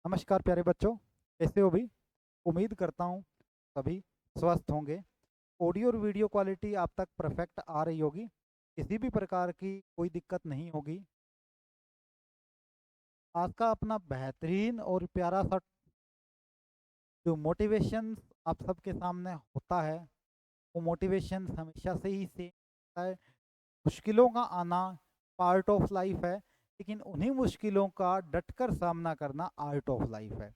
नमस्कार प्यारे बच्चों, कैसे हो भी। उम्मीद करता हूँ सभी स्वस्थ होंगे। ऑडियो और वीडियो क्वालिटी आप तक परफेक्ट आ रही होगी, किसी भी प्रकार की कोई दिक्कत नहीं होगी। आज का अपना बेहतरीन और प्यारा सा जो मोटिवेशन आप सबके सामने होता है, वो मोटिवेशन हमेशा से ही से है। मुश्किलों का आना पार्ट ऑफ लाइफ है, लेकिन उन्हीं मुश्किलों का डटकर सामना करना आर्ट ऑफ लाइफ है।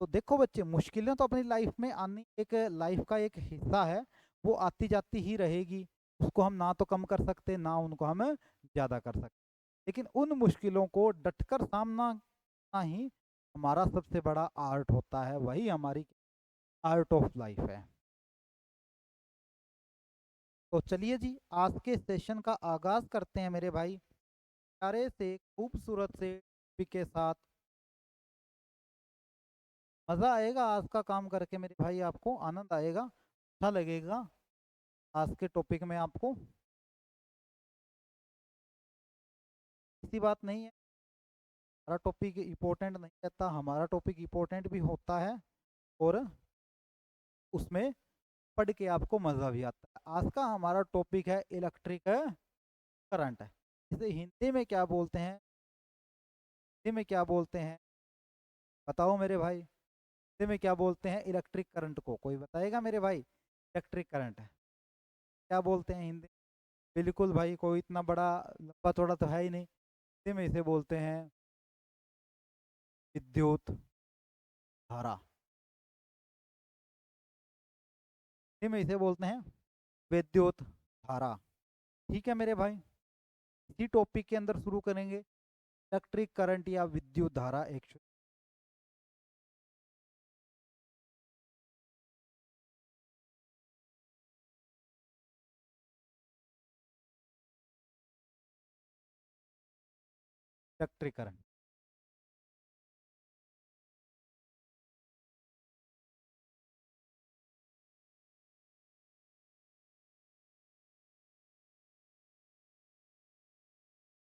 तो देखो बच्चे, मुश्किलें तो अपनी लाइफ में आनी एक लाइफ का एक हिस्सा है। वो आती जाती ही रहेगी। उसको हम ना तो कम कर सकते, ना उनको हम ज़्यादा कर सकते। लेकिन उन मुश्किलों को डटकर सामना करना ही हमारा सबसे बड़ा आर्ट होता है। वही हमारी आर्ट ऑफ लाइफ है। तो चलिए जी, आज के सेशन का आगाज करते हैं मेरे भाई। प्यारे से खूबसूरत से टॉपिक के साथ। मज़ा आएगा आज का काम करके मेरे भाई, आपको आनंद आएगा, अच्छा लगेगा आज के टॉपिक में आपको। ऐसी बात नहीं है हमारा टॉपिक इम्पोर्टेंट नहीं रहता, हमारा टॉपिक इम्पोर्टेंट भी होता है। और उसमें पढ़ के आपको मज़ा भी आता है। आज का हमारा टॉपिक है इलेक्ट्रिक करंट। इसे हिंदी में क्या बोलते हैं, हिंदी में क्या बोलते हैं बताओ मेरे भाई। हिंदी में क्या बोलते हैं इलेक्ट्रिक करंट को, कोई बताएगा मेरे भाई। इलेक्ट्रिक करंट क्या बोलते हैं हिंदी। बिल्कुल भाई, कोई इतना बड़ा लंबा चौड़ा तो है ही नहीं। हिंदी में इसे बोलते हैं विद्युत धारा। हिंदी में इसे बोलते हैं विद्युत धारा। ठीक है मेरे भाई, इसी टॉपिक के अंदर शुरू करेंगे। इलेक्ट्रिक करंट या विद्युत धारा एक इलेक्ट्रिक करंट।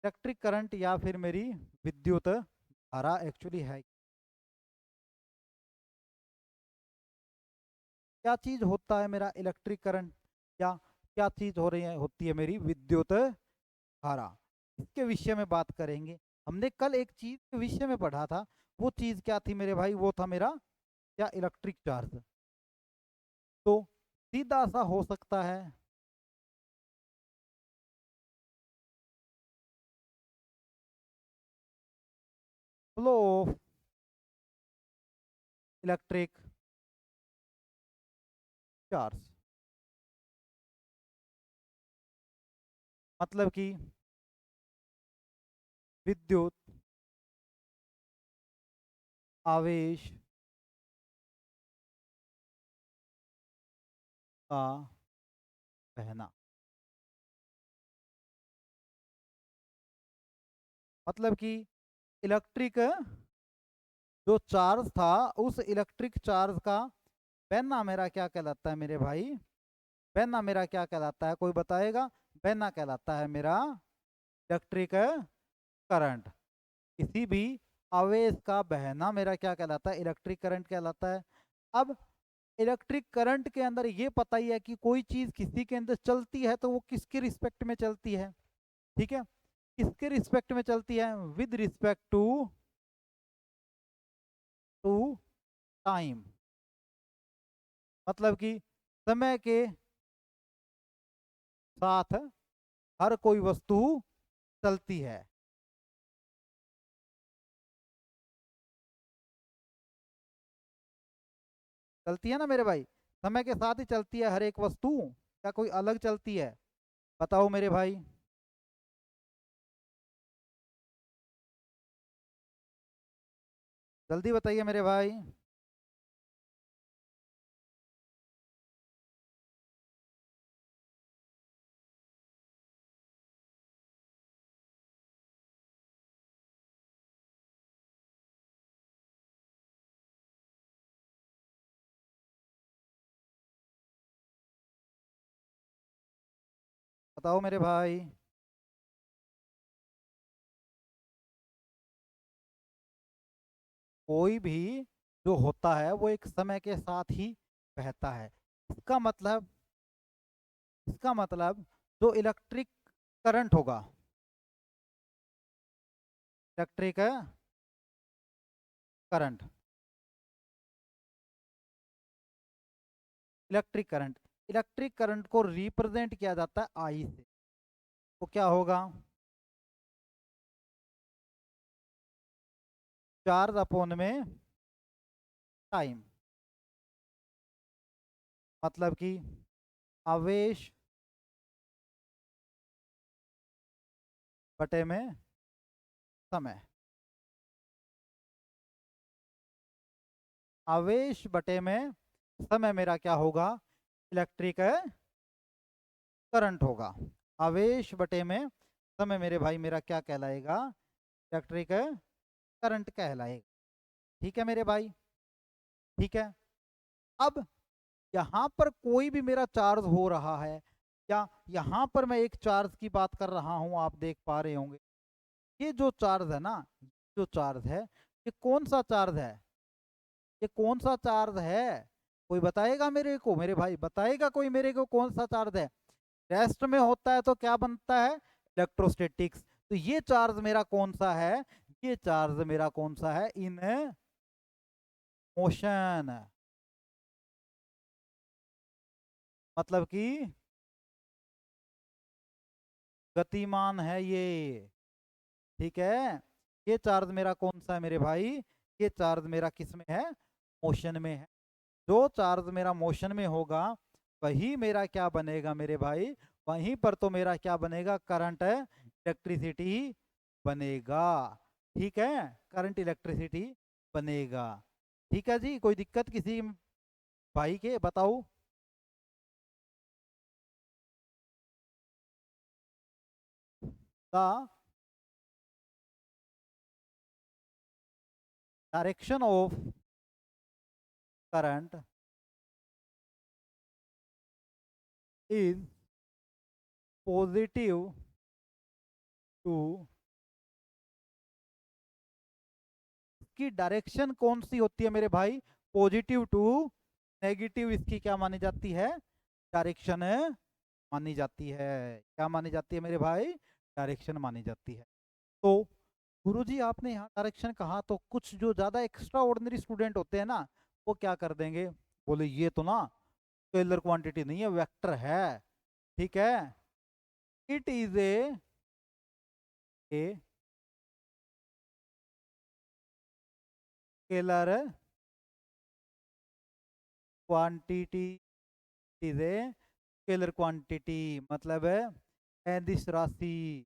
इलेक्ट्रिक करंट या फिर मेरी विद्युत धारा एक्चुअली है क्या चीज होता है मेरा इलेक्ट्रिक करंट, या क्या चीज हो रही है होती है मेरी विद्युत धारा। इसके विषय में बात करेंगे। हमने कल एक चीज के विषय में पढ़ा था। वो चीज क्या थी मेरे भाई, वो था मेरा क्या इलेक्ट्रिक चार्ज। तो सीधा सा हो सकता है फ्लो ऑफ इलेक्ट्रिक चार्ज, मतलब कि विद्युत आवेश का बहना। मतलब कि इलेक्ट्रिक जो चार्ज था, उस इलेक्ट्रिक चार्ज का बहना मेरा क्या कहलाता है मेरे भाई। बहना मेरा क्या कहलाता है, कोई बताएगा। बहना कहलाता है मेरा इलेक्ट्रिक करंट। किसी भी आवेश का बहना मेरा क्या कहलाता है, इलेक्ट्रिक करंट कहलाता है। अब इलेक्ट्रिक करंट के अंदर ये पता ही है कि कोई चीज किसी के अंदर चलती है तो वो किसके रिस्पेक्ट में चलती है। ठीक है, किसके रिस्पेक्ट में चलती है, विद रिस्पेक्ट टू टाइम। मतलब कि समय के साथ हर कोई वस्तु चलती है। चलती है ना मेरे भाई, समय के साथ ही चलती है हर एक वस्तु, क्या कोई अलग चलती है। बताओ मेरे भाई। जल्दी बताइए मेरे भाई। बताओ मेरे भाई। कोई भी जो होता है वो एक समय के साथ ही बहता है। इसका मतलब इसका मतलब जो इलेक्ट्रिक करंट होगा, electric current, electric current, electric current को रिप्रेजेंट किया जाता है आई से। तो क्या होगा, चार्ज अपॉन में टाइम, मतलब कि आवेश बटे में समय, आवेश बटे में समय मेरा क्या होगा, इलेक्ट्रिक करंट होगा। आवेश बटे में समय मेरे भाई मेरा क्या कहलाएगा, इलेक्ट्रिक करंट कहलाएगा। ठीक है मेरे भाई, ठीक है। अब यहाँ पर कोई भी मेरा चार्ज हो रहा है, या यहाँ पर मैं एक चार्ज की बात कर रहा हूँ, आप देख पा रहे होंगे, ये जो चार्ज है ना, जो चार्ज है, ये कौन सा चार्ज है, ये कौन सा चार्ज है, कोई बताएगा मेरे को, मेरे भाई बताएगा कोई मेरे को कौन सा चार्ज है। रेस्ट में होता है तो क्या बनता है, इलेक्ट्रोस्टैटिक्स। तो ये चार्ज मेरा कौन सा है, ये चार्ज मेरा कौन सा है, इन मोशन, मतलब कि गतिमान है ये। ठीक है, ये चार्ज मेरा कौन सा है मेरे भाई, ये चार्ज मेरा किस में है, मोशन में है। जो चार्ज मेरा मोशन में होगा वही मेरा क्या बनेगा मेरे भाई, वहीं पर तो मेरा क्या बनेगा, करंट है, इलेक्ट्रिसिटी बनेगा। ठीक है, करंट इलेक्ट्रिसिटी बनेगा। ठीक है जी, कोई दिक्कत किसी भाई के बताओ। The direction of current is positive to, की डायरेक्शन कौन सी होती है मेरे भाई, पॉजिटिव टू नेगेटिव, इसकी क्या मानी जाती है, डायरेक्शन मानी जाती है। क्या मानी जाती है मेरे भाई, डायरेक्शन मानी जाती है। तो गुरुजी आपने यहाँ डायरेक्शन कहा, तो कुछ जो ज्यादा एक्स्ट्रा ऑर्डिनरी स्टूडेंट होते हैं ना, वो क्या कर देंगे, बोले ये तो ना स्केलर क्वांटिटी नहीं है, वेक्टर है। ठीक है, it is a scalar quantity, is a scalar quantity, मतलब है सदिश राशि।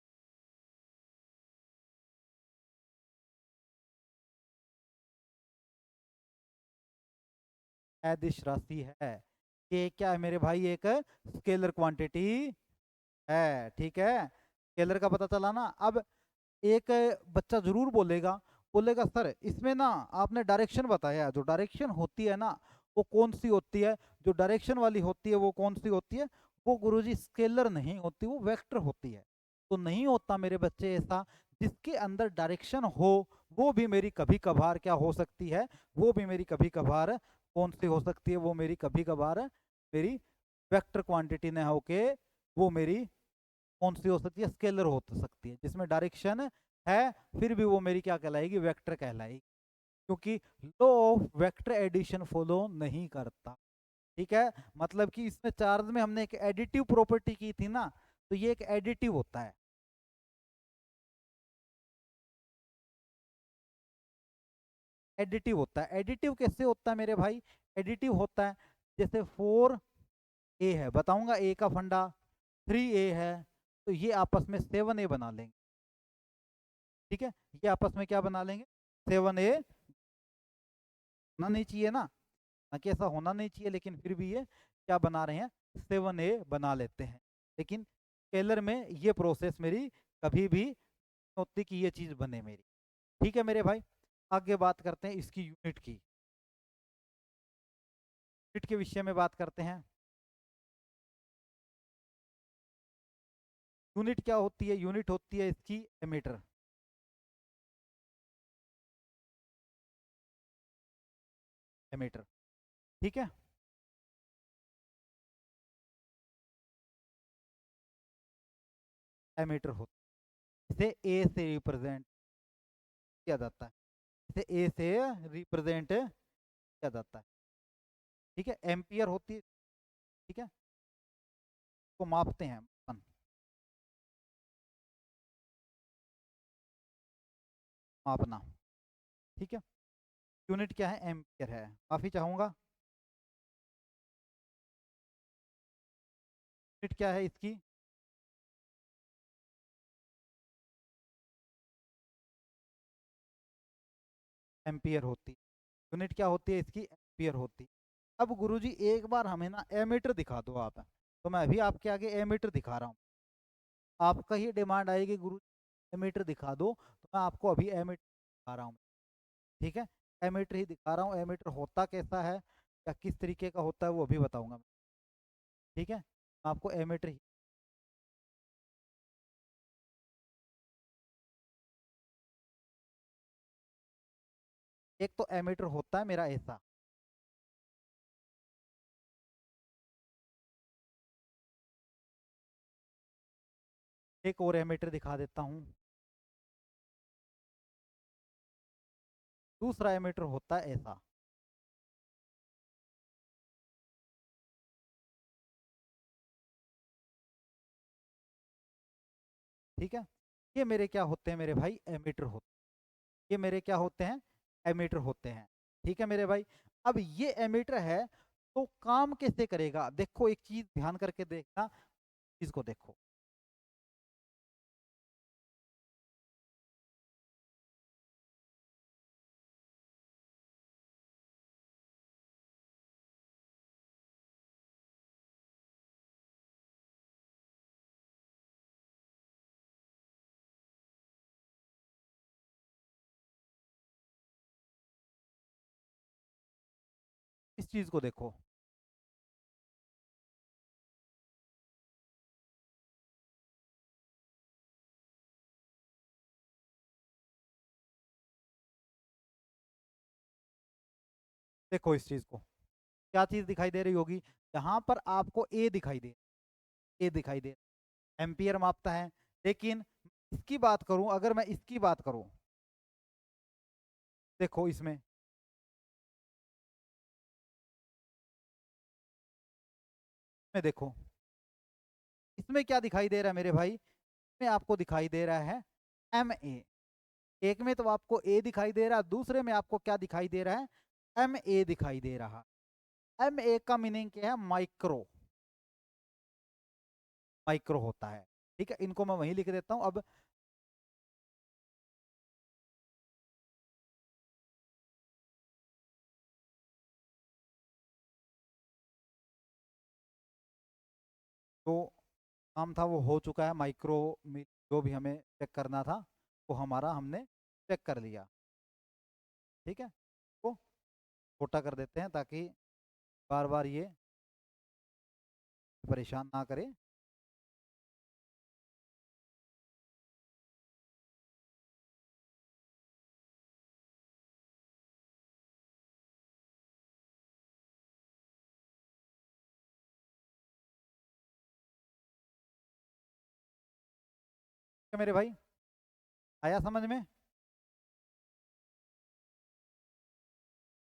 सदिश राशि है, ये क्या है मेरे भाई, एक स्केलर क्वांटिटी है। ठीक है, स्केलर का पता चला ना। अब एक बच्चा जरूर बोलेगा, बोलेगा सर इसमें ना आपने डायरेक्शन बताया, जो डायरेक्शन होती है ना वो कौन सी होती है, जो डायरेक्शन वाली होती है वो कौन सी होती है, वो गुरुजी स्केलर नहीं होती, वो वेक्टर होती है। तो नहीं होता मेरे बच्चे ऐसा, जिसके अंदर डायरेक्शन हो वो भी मेरी कभी कभार क्या हो सकती है, वो भी मेरी कभी कभार कौन सी हो सकती है, वो मेरी कभी कभार मेरी वेक्टर क्वांटिटी न होके वो मेरी कौन सी हो सकती है, स्केलर हो सकती है। जिसमें डायरेक्शन है फिर भी वो मेरी क्या कहलाएगी, वेक्टर कहलाएगी, क्योंकि law of vector addition follow नहीं करता। ठीक है, मतलब कि इसमें चार्ज में हमने एक एडिटिव प्रॉपर्टी की थी ना, तो ये एक एडिटिव होता है। एडिटिव होता है, एडिटिव कैसे होता है मेरे भाई, एडिटिव होता है जैसे 4 ए है, बताऊंगा ए का फंडा, 3 ए है, तो ये आपस में 7 ए बना लेंगे। ठीक है, ये आपस में क्या बना लेंगे, 7 ए, होना नहीं चाहिए ना, ना कि ऐसा होना नहीं चाहिए, लेकिन फिर भी ये क्या बना रहे हैं, 7 ए बना लेते हैं। लेकिन स्केलर में ये प्रोसेस मेरी कभी भी होती कि ये चीज बने मेरी। ठीक है मेरे भाई, आगे बात करते हैं इसकी यूनिट की, यूनिट के विषय में बात करते हैं। यूनिट क्या होती है, यूनिट होती है इसकी एमीटर। एमीटर, ठीक है। एमीटर होता है, इसे ए से रिप्रेजेंट किया जाता है, इसे ए से रिप्रेजेंट किया जाता है, ठीक है। एम्पियर होती है, ठीक है, को मापते हैं अपन, मापना, ठीक है। यूनिट क्या है, एम्पियर है। माफी चाहूंगा, यूनिट क्या है इसकी, एम्पियर होती है। यूनिट क्या होती है इसकी, एम्पियर होती है। अब गुरुजी एक बार हमें ना एमीटर दिखा दो आप, तो मैं अभी आपके आगे एमीटर दिखा रहा हूँ। आपका ही डिमांड आएगी गुरु एमीटर दिखा दो, तो मैं आपको अभी एमीटर दिखा रहा हूँ, ठीक है। एमीटर ही दिखा रहा हूँ, एमीटर होता कैसा है या किस तरीके का होता है वो अभी बताऊंगा, ठीक है। आपको एमीटर ही, एक तो एमीटर होता है मेरा ऐसा, एक और एमीटर दिखा देता हूँ। दूसरा एमीटर होता है ऐसा, ठीक है। ये मेरे क्या होते हैं मेरे भाई, एमीटर होते हैं। ये मेरे क्या होते हैं, एमीटर होते हैं, ठीक है मेरे भाई। अब ये एमीटर है, तो काम कैसे करेगा, देखो एक चीज ध्यान करके देखना, इसको देखो, इस चीज को देखो, देखो इस चीज को, क्या चीज दिखाई दे रही होगी, यहाँ पर आपको ए दिखाई दे, ए दिखाई दे, एम्पियर मापता है। लेकिन इसकी बात करूं, अगर मैं इसकी बात करूं, देखो इसमें, में देखो, इसमें क्या दिखाई दे रहा है मेरे भाई, इसमें आपको दिखाई दे रहा है एम ए, एक में तो आपको ए दिखाई दे रहा है, दूसरे में आपको क्या दिखाई दे रहा है, एम ए दिखाई दे रहा। एम ए का मीनिंग क्या है, माइक्रो, माइक्रो होता है, ठीक है। इनको मैं वहीं लिख देता हूं अब, तो काम था वो हो चुका है, माइक्रो में जो भी हमें चेक करना था वो हमारा हमने चेक कर लिया, ठीक है। वो छोटा कर देते हैं ताकि बार बार ये परेशान ना करे। क्या मेरे भाई, आया समझ में,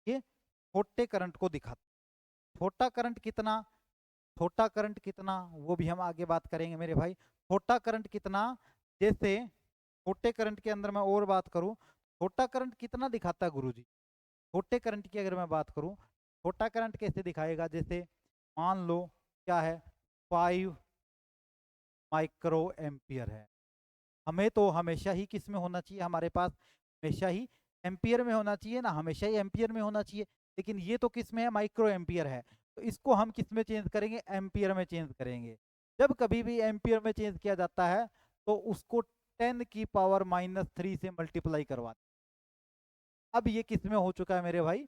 ये छोटे करंट को दिखाता, छोटा करंट कितना, छोटा करंट कितना वो भी हम आगे बात करेंगे मेरे भाई। छोटा करंट कितना, जैसे छोटे करंट के अंदर मैं और बात करूं, छोटा करंट कितना दिखाता है गुरुजी, छोटे करंट की अगर मैं बात करूं, छोटा करंट कैसे दिखाएगा, जैसे मान लो क्या है, 5 माइक्रो एम्पियर है। हमें तो हमेशा ही किस में होना चाहिए, हमारे पास हमेशा ही एम्पियर में होना चाहिए ना, हमेशा ही एम्पियर में होना चाहिए। लेकिन ये तो किस में है, माइक्रो एम्पियर है, तो इसको हम किस में चेंज करेंगे, एम्पियर में चेंज करेंगे। जब कभी भी एम्पियर में चेंज किया जाता है तो उसको 10⁻³ से मल्टीप्लाई करवा, अब ये किस में हो चुका है मेरे भाई,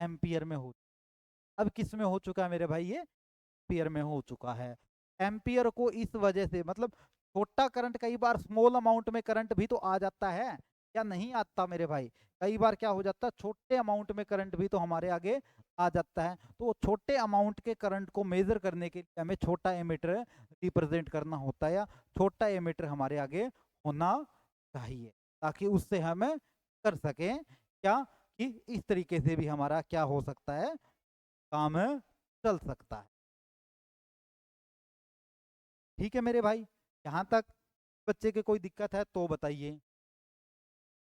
एम्पियर में हो, अब किस में हो चुका है मेरे भाई, ये एम्पियर में हो चुका है। एम्पियर को इस वजह से, मतलब छोटा करंट कई बार स्मॉल अमाउंट में करंट भी तो आ जाता है, या नहीं आता मेरे भाई। कई बार क्या हो जाता है, छोटे अमाउंट में करंट भी तो हमारे आगे आ जाता है। तो वो छोटे अमाउंट के करंट को मेजर करने के लिए हमें छोटा एमीटर रिप्रेजेंट करना होता है, या छोटा एमीटर हमारे आगे होना चाहिए, ताकि उससे हमें कर सकें क्या, कि इस तरीके से भी हमारा क्या हो सकता है, काम चल सकता है। ठीक है मेरे भाई, यहाँ तक बच्चे के कोई दिक्कत है तो बताइए।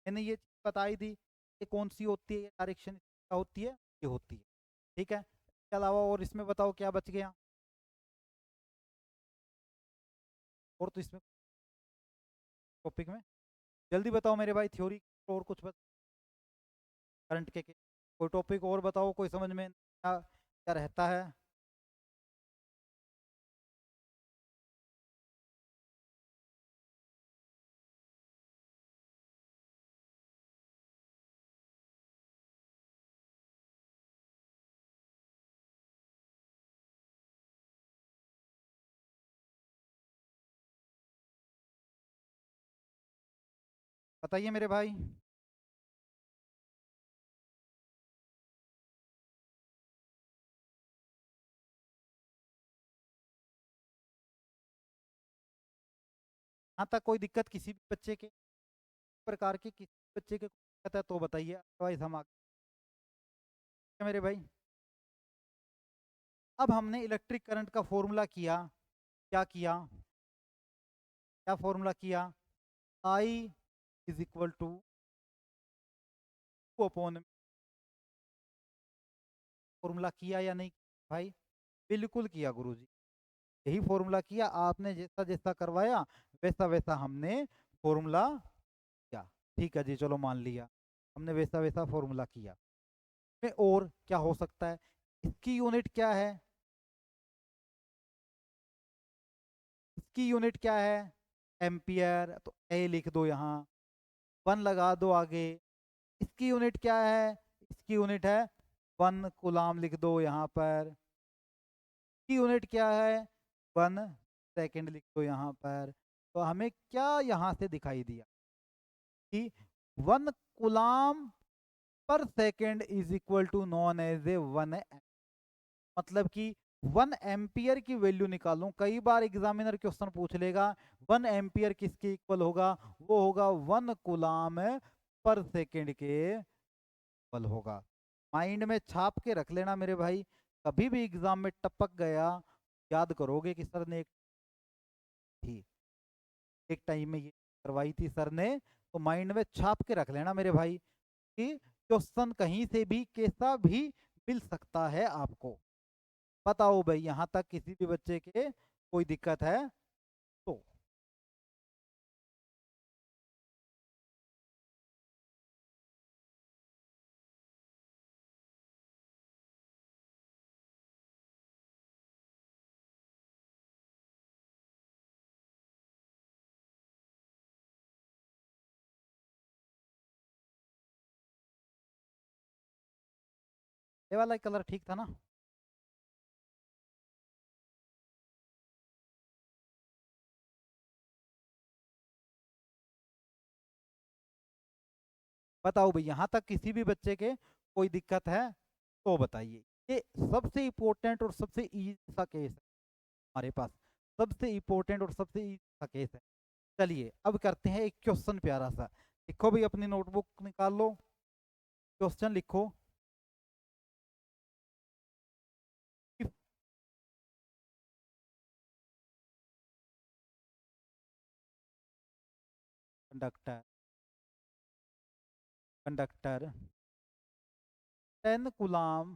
मैंने ये चीज़ बताई थी कि कौन सी होती है, ये डायरेक्शन क्या होती है, ये होती है। ठीक है, इसके अलावा और इसमें बताओ क्या बच गया, और तो इसमें टॉपिक में जल्दी बताओ मेरे भाई, थ्योरी और कुछ करंट के कोई टॉपिक और बताओ, कोई समझ में क्या क्या रहता है। बताइए मेरे भाई। यहाँ तक कोई दिक्कत किसी भी बच्चे के, प्रकार की किसी बच्चे के दिक्कत है तो बताइए, अदरवाइज हम आगे मेरे भाई। अब हमने इलेक्ट्रिक करंट का फॉर्मूला किया, क्या किया, क्या फॉर्मूला किया, I is equal to two upon, formula किया या नहीं भाई, बिल्कुल किया गुरुजी, यही फॉर्मूला किया, आपने जैसा जैसा करवाया वैसा वैसा हमने फॉर्मूला किया। ठीक है जी, चलो मान लिया हमने वैसा वैसा फॉर्मूला किया। में और क्या हो सकता है, इसकी यूनिट क्या है, इसकी यूनिट क्या है, एम्पियर, तो ए लिख दो यहाँ, वन लगा दो आगे। इसकी यूनिट क्या है, इसकी यूनिट है वन कूलाम, लिख दो यहाँ पर। की यूनिट क्या है, वन सेकेंड, लिख दो यहाँ पर। तो हमें क्या यहाँ से दिखाई दिया कि one coulomb per second is equal to known as a one, मतलब कि वन एम्पियर की वैल्यू निकालूं। कई बार एग्जामिनर क्वेश्चन पूछ लेगा वन एम्पियर किसके इक्वल होगा, वो होगा वन कूलाम पर सेकेंड के इक्वल होगा। माइंड में छाप के रख लेना मेरे भाई, कभी भी एग्जाम में टपक गया, याद करोगे कि सर ने थी, एक टाइम में ये करवाई थी सर ने, तो माइंड में छाप के रख लेना मेरे भाई कि क्वेश्चन कहीं से भी कैसा भी मिल सकता है आपको। बताओ भाई, यहाँ तक किसी भी बच्चे के कोई दिक्कत है तो। ये वाला कलर ठीक था ना। बताओ भाई, यहाँ तक किसी भी बच्चे के कोई दिक्कत है तो बताइए। ये सबसे इम्पोर्टेंट और सबसे इजी सा केस है हमारे पास, सबसे इम्पोर्टेंट और सबसे इजी सा केस है। चलिए अब करते हैं एक क्वेश्चन प्यारा सा। लिखो भाई, अपनी नोटबुक निकाल लो, क्वेश्चन लिखो। Conductor, conductor 10 coulomb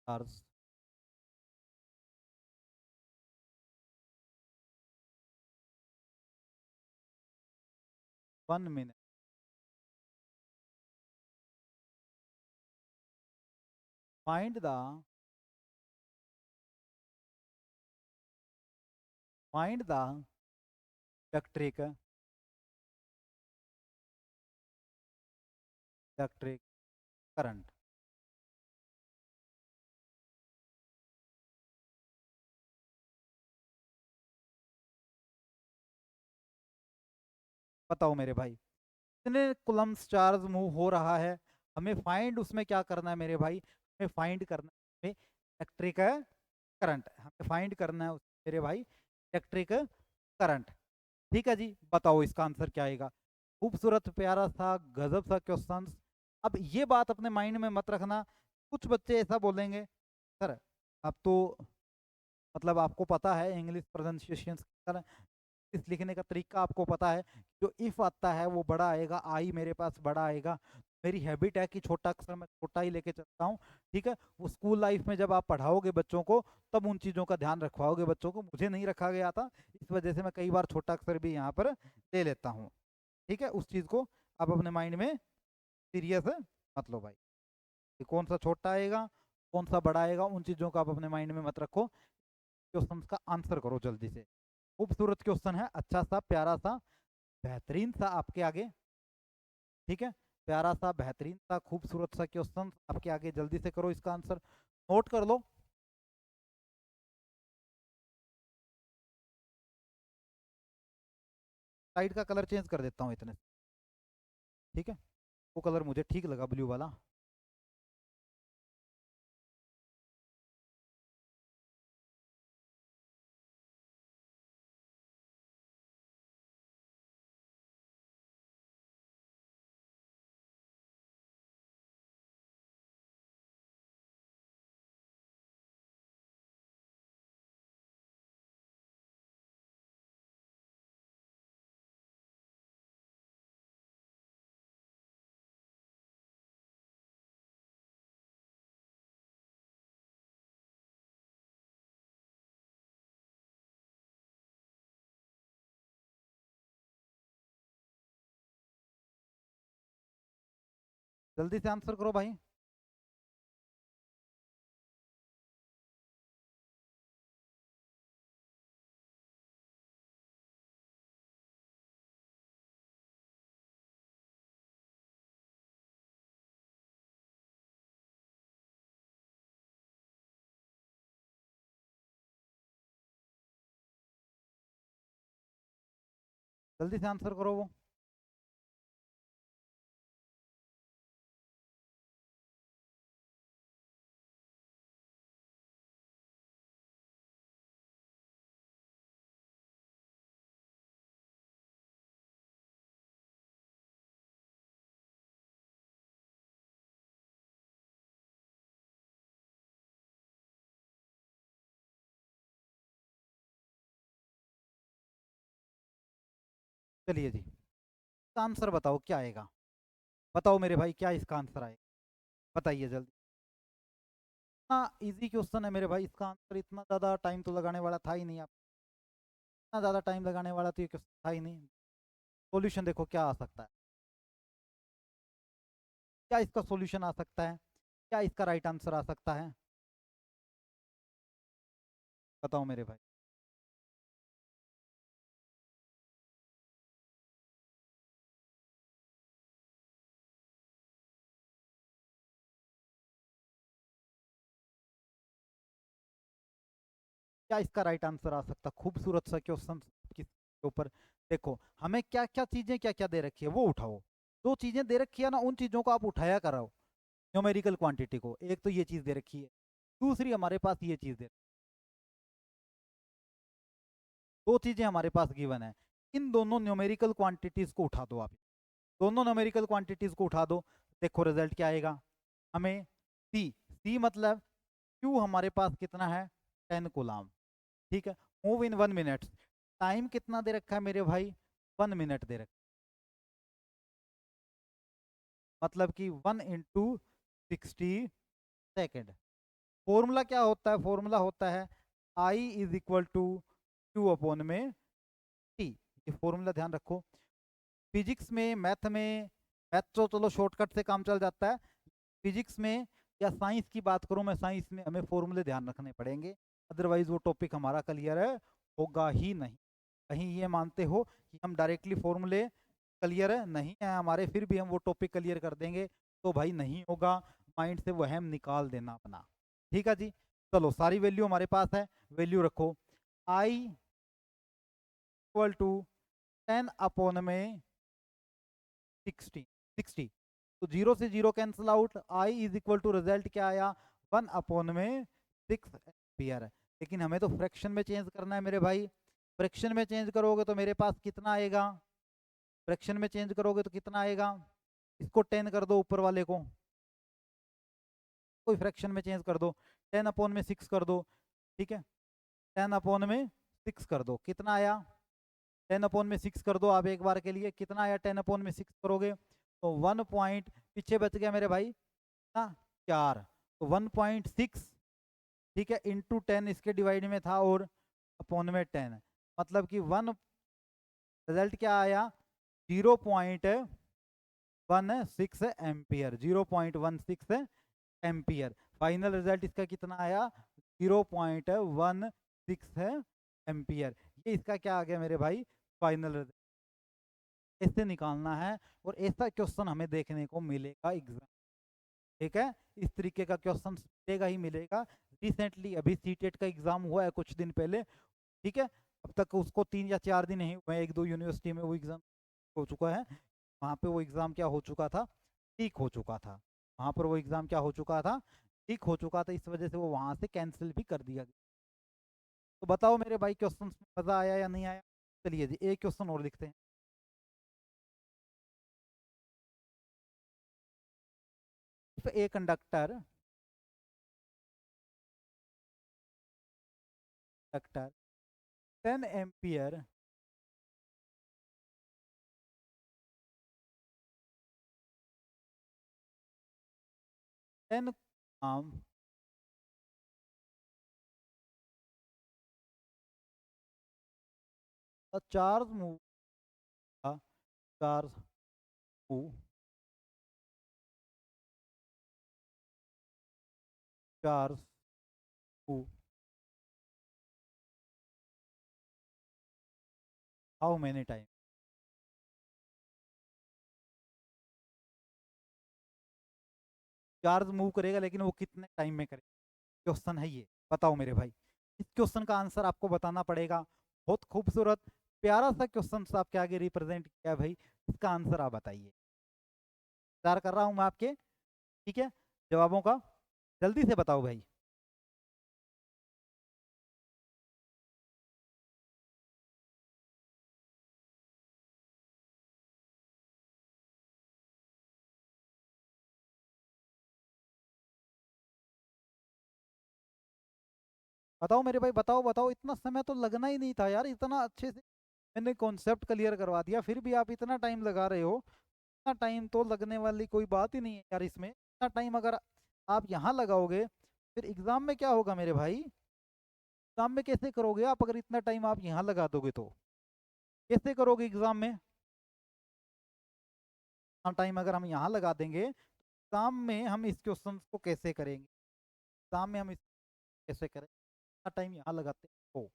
charge 1 minute, find the, find the electric, electric current. बताओ मेरे भाई, कितने कुलम्स चार्ज मूव हो रहा है, हमें फाइंड उसमें क्या करना है मेरे भाई, हमें फाइंड करना है इलेक्ट्रिक करंट, हमें फाइंड करना है मेरे भाई इलेक्ट्रिक करंट। ठीक है जी, बताओ इसका आंसर क्या आएगा। खूबसूरत प्यारा सा गजब सा क्वेश्चन। अब ये बात अपने माइंड में मत रखना, कुछ बच्चे ऐसा बोलेंगे सर अब तो मतलब आपको पता है इंग्लिश प्रोनाउंसिएशन इस लिखने का तरीका आपको पता है, जो इफ आता है वो बड़ा आएगा, आई मेरे पास बड़ा आएगा। मेरी हैबिट है कि छोटा अक्षर मैं छोटा ही लेके चलता हूँ। ठीक है, वो स्कूल लाइफ में जब आप पढ़ाओगे बच्चों को तब उन चीज़ों का ध्यान रखवाओगे बच्चों को, मुझे नहीं रखा गया था, इस वजह से मैं कई बार छोटा अक्षर भी यहाँ पर ले लेता हूँ। ठीक है, उस चीज़ को आप अपने माइंड में सीरियस मत लो भाई, कि कौन सा छोटा आएगा कौन सा बड़ा आएगा, उन चीज़ों को आप अपने माइंड में मत रखो। क्वेश्चन का आंसर करो जल्दी से। खूबसूरत क्वेश्चन है, अच्छा सा प्यारा सा बेहतरीन सा आपके आगे। ठीक है, प्यारा सा बेहतरीन सा खूबसूरत सा क्वेश्चन आपके आगे, जल्दी से करो इसका आंसर, नोट कर लो। साइड का कलर चेंज कर देता हूँ इतने। ठीक है, वो कलर मुझे ठीक लगा, ब्लू वाला। जल्दी से आंसर करो भाई। जल्दी से आंसर करो वो। चलिए जी, इसका आंसर बताओ क्या आएगा, बताओ मेरे भाई क्या इसका आंसर आएगा, बताइए जल्दी। इतना इजी क्वेश्चन है मेरे भाई, इसका आंसर इतना ज़्यादा टाइम तो लगाने वाला था ही नहीं, आप इतना ज़्यादा टाइम लगाने वाला तो ये क्वेश्चन था ही नहीं। सॉल्यूशन देखो क्या आ सकता है, क्या इसका सॉल्यूशन आ सकता है, क्या इसका राइट आंसर आ सकता है, बताओ मेरे भाई। क्या इसका राइट आंसर आ सकता, खूबसूरत सा क्वेश्चन के ऊपर देखो, हमें क्या क्या चीजें क्या क्या दे रखी है वो उठाओ। जो चीजें दे रखी है ना उन चीजों को आप उठाया करो, न्यूमेरिकल क्वांटिटी को। एक तो ये चीज दे रखी है, दूसरी हमारे पास ये चीज दे, दो चीजें हमारे पास गिवन है, इन दोनों न्यूमेरिकल क्वांटिटीज को उठा दो आप, दोनों न्यूमेरिकल क्वांटिटीज को उठा दो, देखो रिजल्ट क्या आएगा हमें। सी, सी मतलब क्यू हमारे पास कितना है 10 कूलाम। ठीक है, मूव इन 1 मिनट, टाइम कितना दे रखा है मेरे भाई 1 मिनट दे रखा है, मतलब कि 1 × 60 सेकेंड। फॉर्मूला क्या होता है, फॉर्मूला होता है I is equal to Q upon में टी, ये फॉर्मूला ध्यान रखो। फिजिक्स में मैथ में, मैथ तो चलो शॉर्टकट से काम चल जाता है, फिजिक्स में या साइंस की बात करूं मैं, साइंस में हमें फॉर्मूले ध्यान रखने पड़ेंगे, अदरवाइज वो टॉपिक हमारा क्लियर है होगा ही नहीं। कहीं ये मानते हो कि हम डायरेक्टली फॉर्मूले क्लियर है नहीं है हमारे फिर भी हम वो टॉपिक क्लियर कर देंगे, तो भाई नहीं होगा, माइंड से वहम निकाल देना अपना। ठीक है जी, चलो सारी वैल्यू हमारे पास है, वैल्यू रखो। आई इक्वल टू 10 अपॉन में 60। तो 0 से 0 cancel out, I is equal to result क्या आया, 1/6 एम्पियर। लेकिन हमें तो फ्रैक्शन में चेंज करना है मेरे भाई। फ्रैक्शन में चेंज करोगे तो मेरे पास कितना आएगा, फ्रैक्शन में चेंज करोगे तो कितना आएगा, इसको 10 कर दो ऊपर वाले को, कोई फ्रैक्शन में चेंज कर दो, 10/6 कर दो, ठीक है, 10/6 कर दो, कितना आया, 10/6 कर दो आप एक बार के लिए, कितना आया 10/6 करोगे तो 1 पॉइंट पीछे बच गया मेरे भाई ना 4, तो 1.6, ठीक है, इंटू 10 इसके डिवाइड में था और अपॉन में 10, मतलब कि रिजल्ट क्या आया 0.16 एम्पियर, 0.16 एम्पियर। फाइनल रिजल्ट इसका कितना आया 0.16 एम्पियर। ये इसका क्या आ गया मेरे भाई फाइनल रिजल्ट। इससे निकालना है और ऐसा क्वेश्चन हमें देखने को मिलेगा एग्जाम, ठीक है, इस तरीके का क्वेश्चन मिलेगा ही मिलेगा। रिसेंटली अभी सीटेट का एग्जाम हुआ है कुछ दिन पहले, ठीक है, अब तक उसको 3 या 4 दिन ही हुए, 1-2 यूनिवर्सिटी में वो एग्जाम हो चुका है, वहाँ पे वो एग्ज़ाम क्या हो चुका था, लीक हो चुका था, वहाँ पर वो एग्ज़ाम क्या हो चुका था, लीक हो चुका था, इस वजह से वो वहाँ से कैंसिल भी कर दिया गया। तो बताओ मेरे भाई क्वेश्चन में मज़ा आया या नहीं आया। चलिए जी एक क्वेश्चन और लिखते हैं। A conductor conductor 10 ampere ten charge move charge move charge move how many time, charge move करेगा लेकिन वो कितने टाइम में करेगा, क्वेश्चन है ये, बताओ मेरे भाई। इस क्वेश्चन का आंसर आपको बताना पड़ेगा। बहुत खूबसूरत प्यारा सा क्वेश्चन आपके आगे रिप्रेजेंट किया है भाई, इसका आंसर आप बताइए। इंतजार कर रहा हूं मैं आपके, ठीक है, जवाबों का, जल्दी से बताओ भाई। बताओ मेरे भाई, बताओ बताओ, इतना समय तो लगना ही नहीं था यार, इतना अच्छे से मैंने कॉन्सेप्ट क्लियर करवा दिया, फिर भी आप इतना टाइम लगा रहे हो। इतना टाइम तो लगने वाली कोई बात ही नहीं है यार इसमें, इतना टाइम अगर आप यहाँ लगाओगे फिर एग्जाम में क्या होगा मेरे भाई, एग्जाम में कैसे करोगे आप, अगर इतना टाइम आप यहाँ लगा दोगे तो कैसे करोगे एग्जाम में। इतना टाइम अगर हम यहाँ लगा देंगे एग्जाम में हम इस क्वेश्चन को कैसे करेंगे, एग्जाम में हम इस कैसे करें, इतना टाइम यहाँ लगाते हो।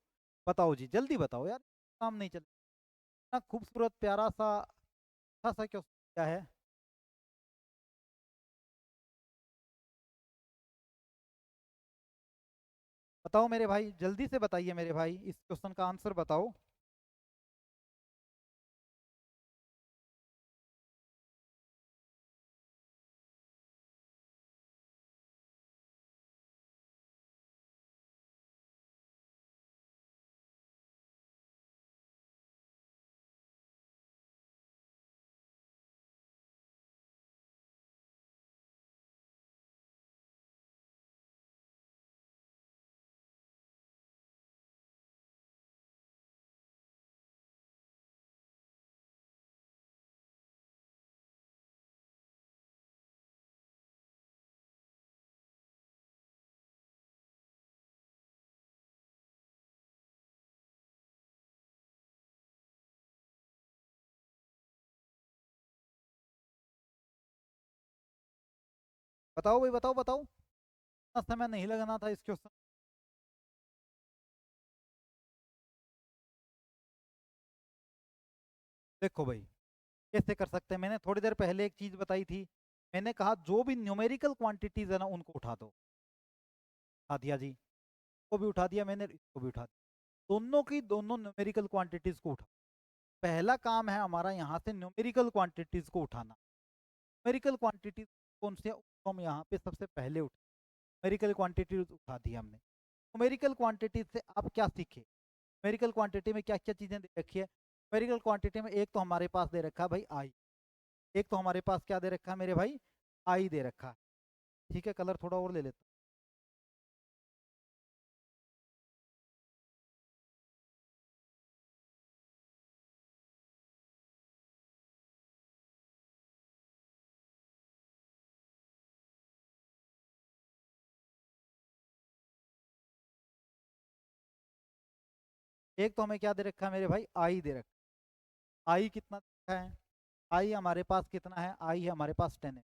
बताओ जी जल्दी बताओ यार, काम नहीं चल, इतना खूबसूरत प्यारा सा अच्छा सा क्वेश्चन क्या है। बताओ मेरे भाई, जल्दी से बताइए मेरे भाई, इस क्वेश्चन का आंसर बताओ। बताओ भाई, बताओ बताओ, इतना समय नहीं लगना था इस क्वेश्चन। देखो भाई कैसे कर सकते हैं, मैंने थोड़ी देर पहले एक चीज बताई थी, मैंने कहा जो भी न्यूमेरिकल क्वांटिटीज है ना उनको उठा दो, उठा दिया जी, इसको भी उठा दिया मैंने, इसको भी उठा दिया, दोनों की दोनों न्यूमेरिकल क्वांटिटीज को उठा, पहला काम है हमारा यहाँ से न्यूमेरिकल क्वांटिटीज को उठाना। न्यूमेरिकल क्वांटिटीज कौन से, उसको हम यहाँ पे सबसे पहले उठा, न्यूमेरिकल क्वांटिटीज उठा दी हमने। न्यूमेरिकल क्वांटिटीज से आप क्या सीखे, न्यूमेरिकल क्वांटिटी में क्या क्या चीजें दे रखी है। न्यूमेरिकल क्वांटिटी में एक तो हमारे पास दे रखा है भाई आई, एक तो हमारे पास क्या दे रखा है मेरे भाई, आई दे रखा है। ठीक है, कलर थोड़ा और ले लेता हूं। एक तो हमें क्या दे रखा है मेरे भाई, आई दे रखा है। आई कितना दे रखा है, आई हमारे पास कितना है, आई है हमारे पास 10 है।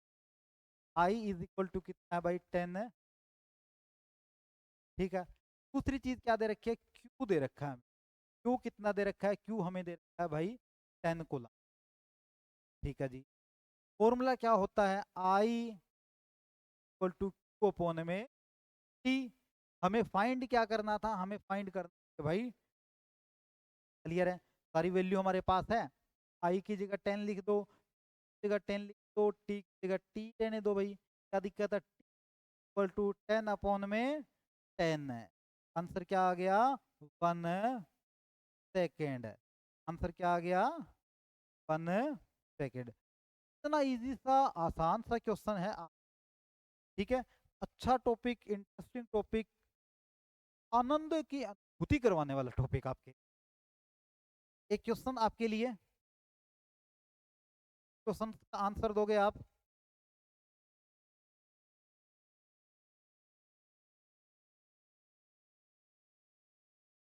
आई इज इक्वल टू कितना है भाई, 10 है। ठीक है, दूसरी चीज क्या दे रखी है, क्यू दे रखा है। क्यू कितना दे रखा है, क्यू हमें दे रखा है भाई 10 कूलम। ठीक है जी, फॉर्मूला क्या होता है, आई इक्वल टू क्यू अपोन में टी। हमें फाइंड क्या करना था, हमें फाइंड करना है भाई, क्लियर है, सारी वैल्यू हमारे पास है। आई की जगह 10 लिख दो, जगह 10 लिख दो, टी की जगह टी रहने दो भाई, क्या दिक्कत है, इक्वल टू 10 अपॉन में 10 है। आंसर क्या आ गया, 1 सेकेंड। आंसर क्या आ गया, 1 सेकेंड। इतना इजी सा आसान सा क्वेश्चन है। ठीक है, अच्छा टॉपिक, इंटरेस्टिंग टॉपिक, आनंद की अनुभूति करवाने वाला टॉपिक आपके। एक क्वेश्चन आपके लिए, क्वेश्चन का आंसर दोगे आप।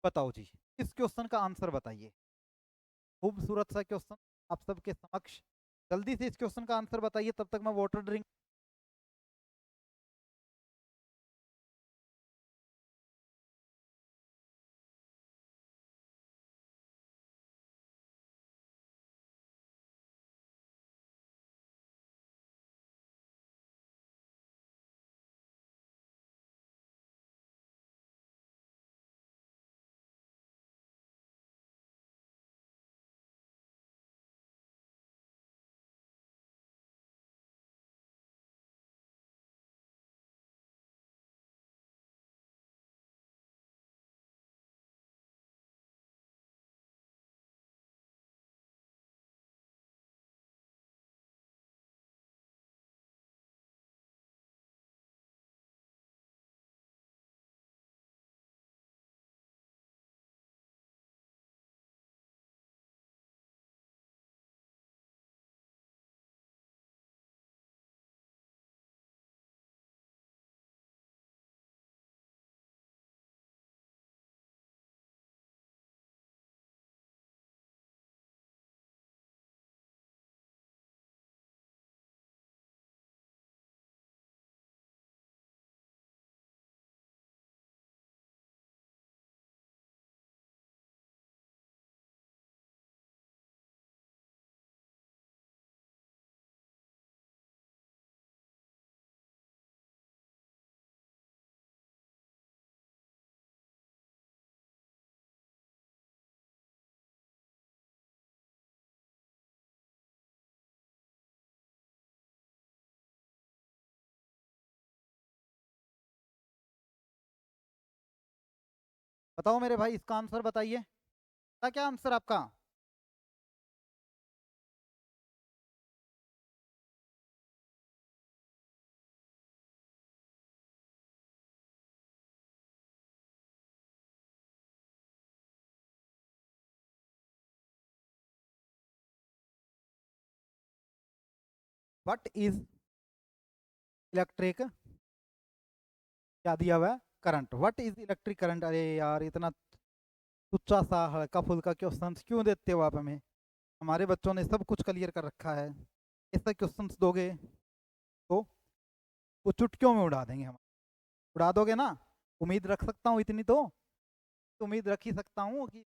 बताओ जी, इस क्वेश्चन का आंसर बताइए, खूबसूरत सा क्वेश्चन आप सबके समक्ष। जल्दी से इस क्वेश्चन का आंसर बताइए, तब तक मैं वाटर ड्रिंक। बताओ मेरे भाई, इसका आंसर बताइए, क्या क्या आंसर आपका। व्हाट इज इलेक्ट्रिक, क्या दिया हुआ है, current. What is electric current. अरे यार, इतना तुच्चा सा हल्का फुल्का क्वेश्चन क्यों देते हो आप हमें, हमारे बच्चों ने सब कुछ क्लियर कर रखा है, ऐसा क्वेश्चन दोगे तो वो चुटकियों में उड़ा देंगे हम। उड़ा दोगे ना, उम्मीद रख सकता हूँ इतनी तो, उम्मीद रख ही सकता हूँ कि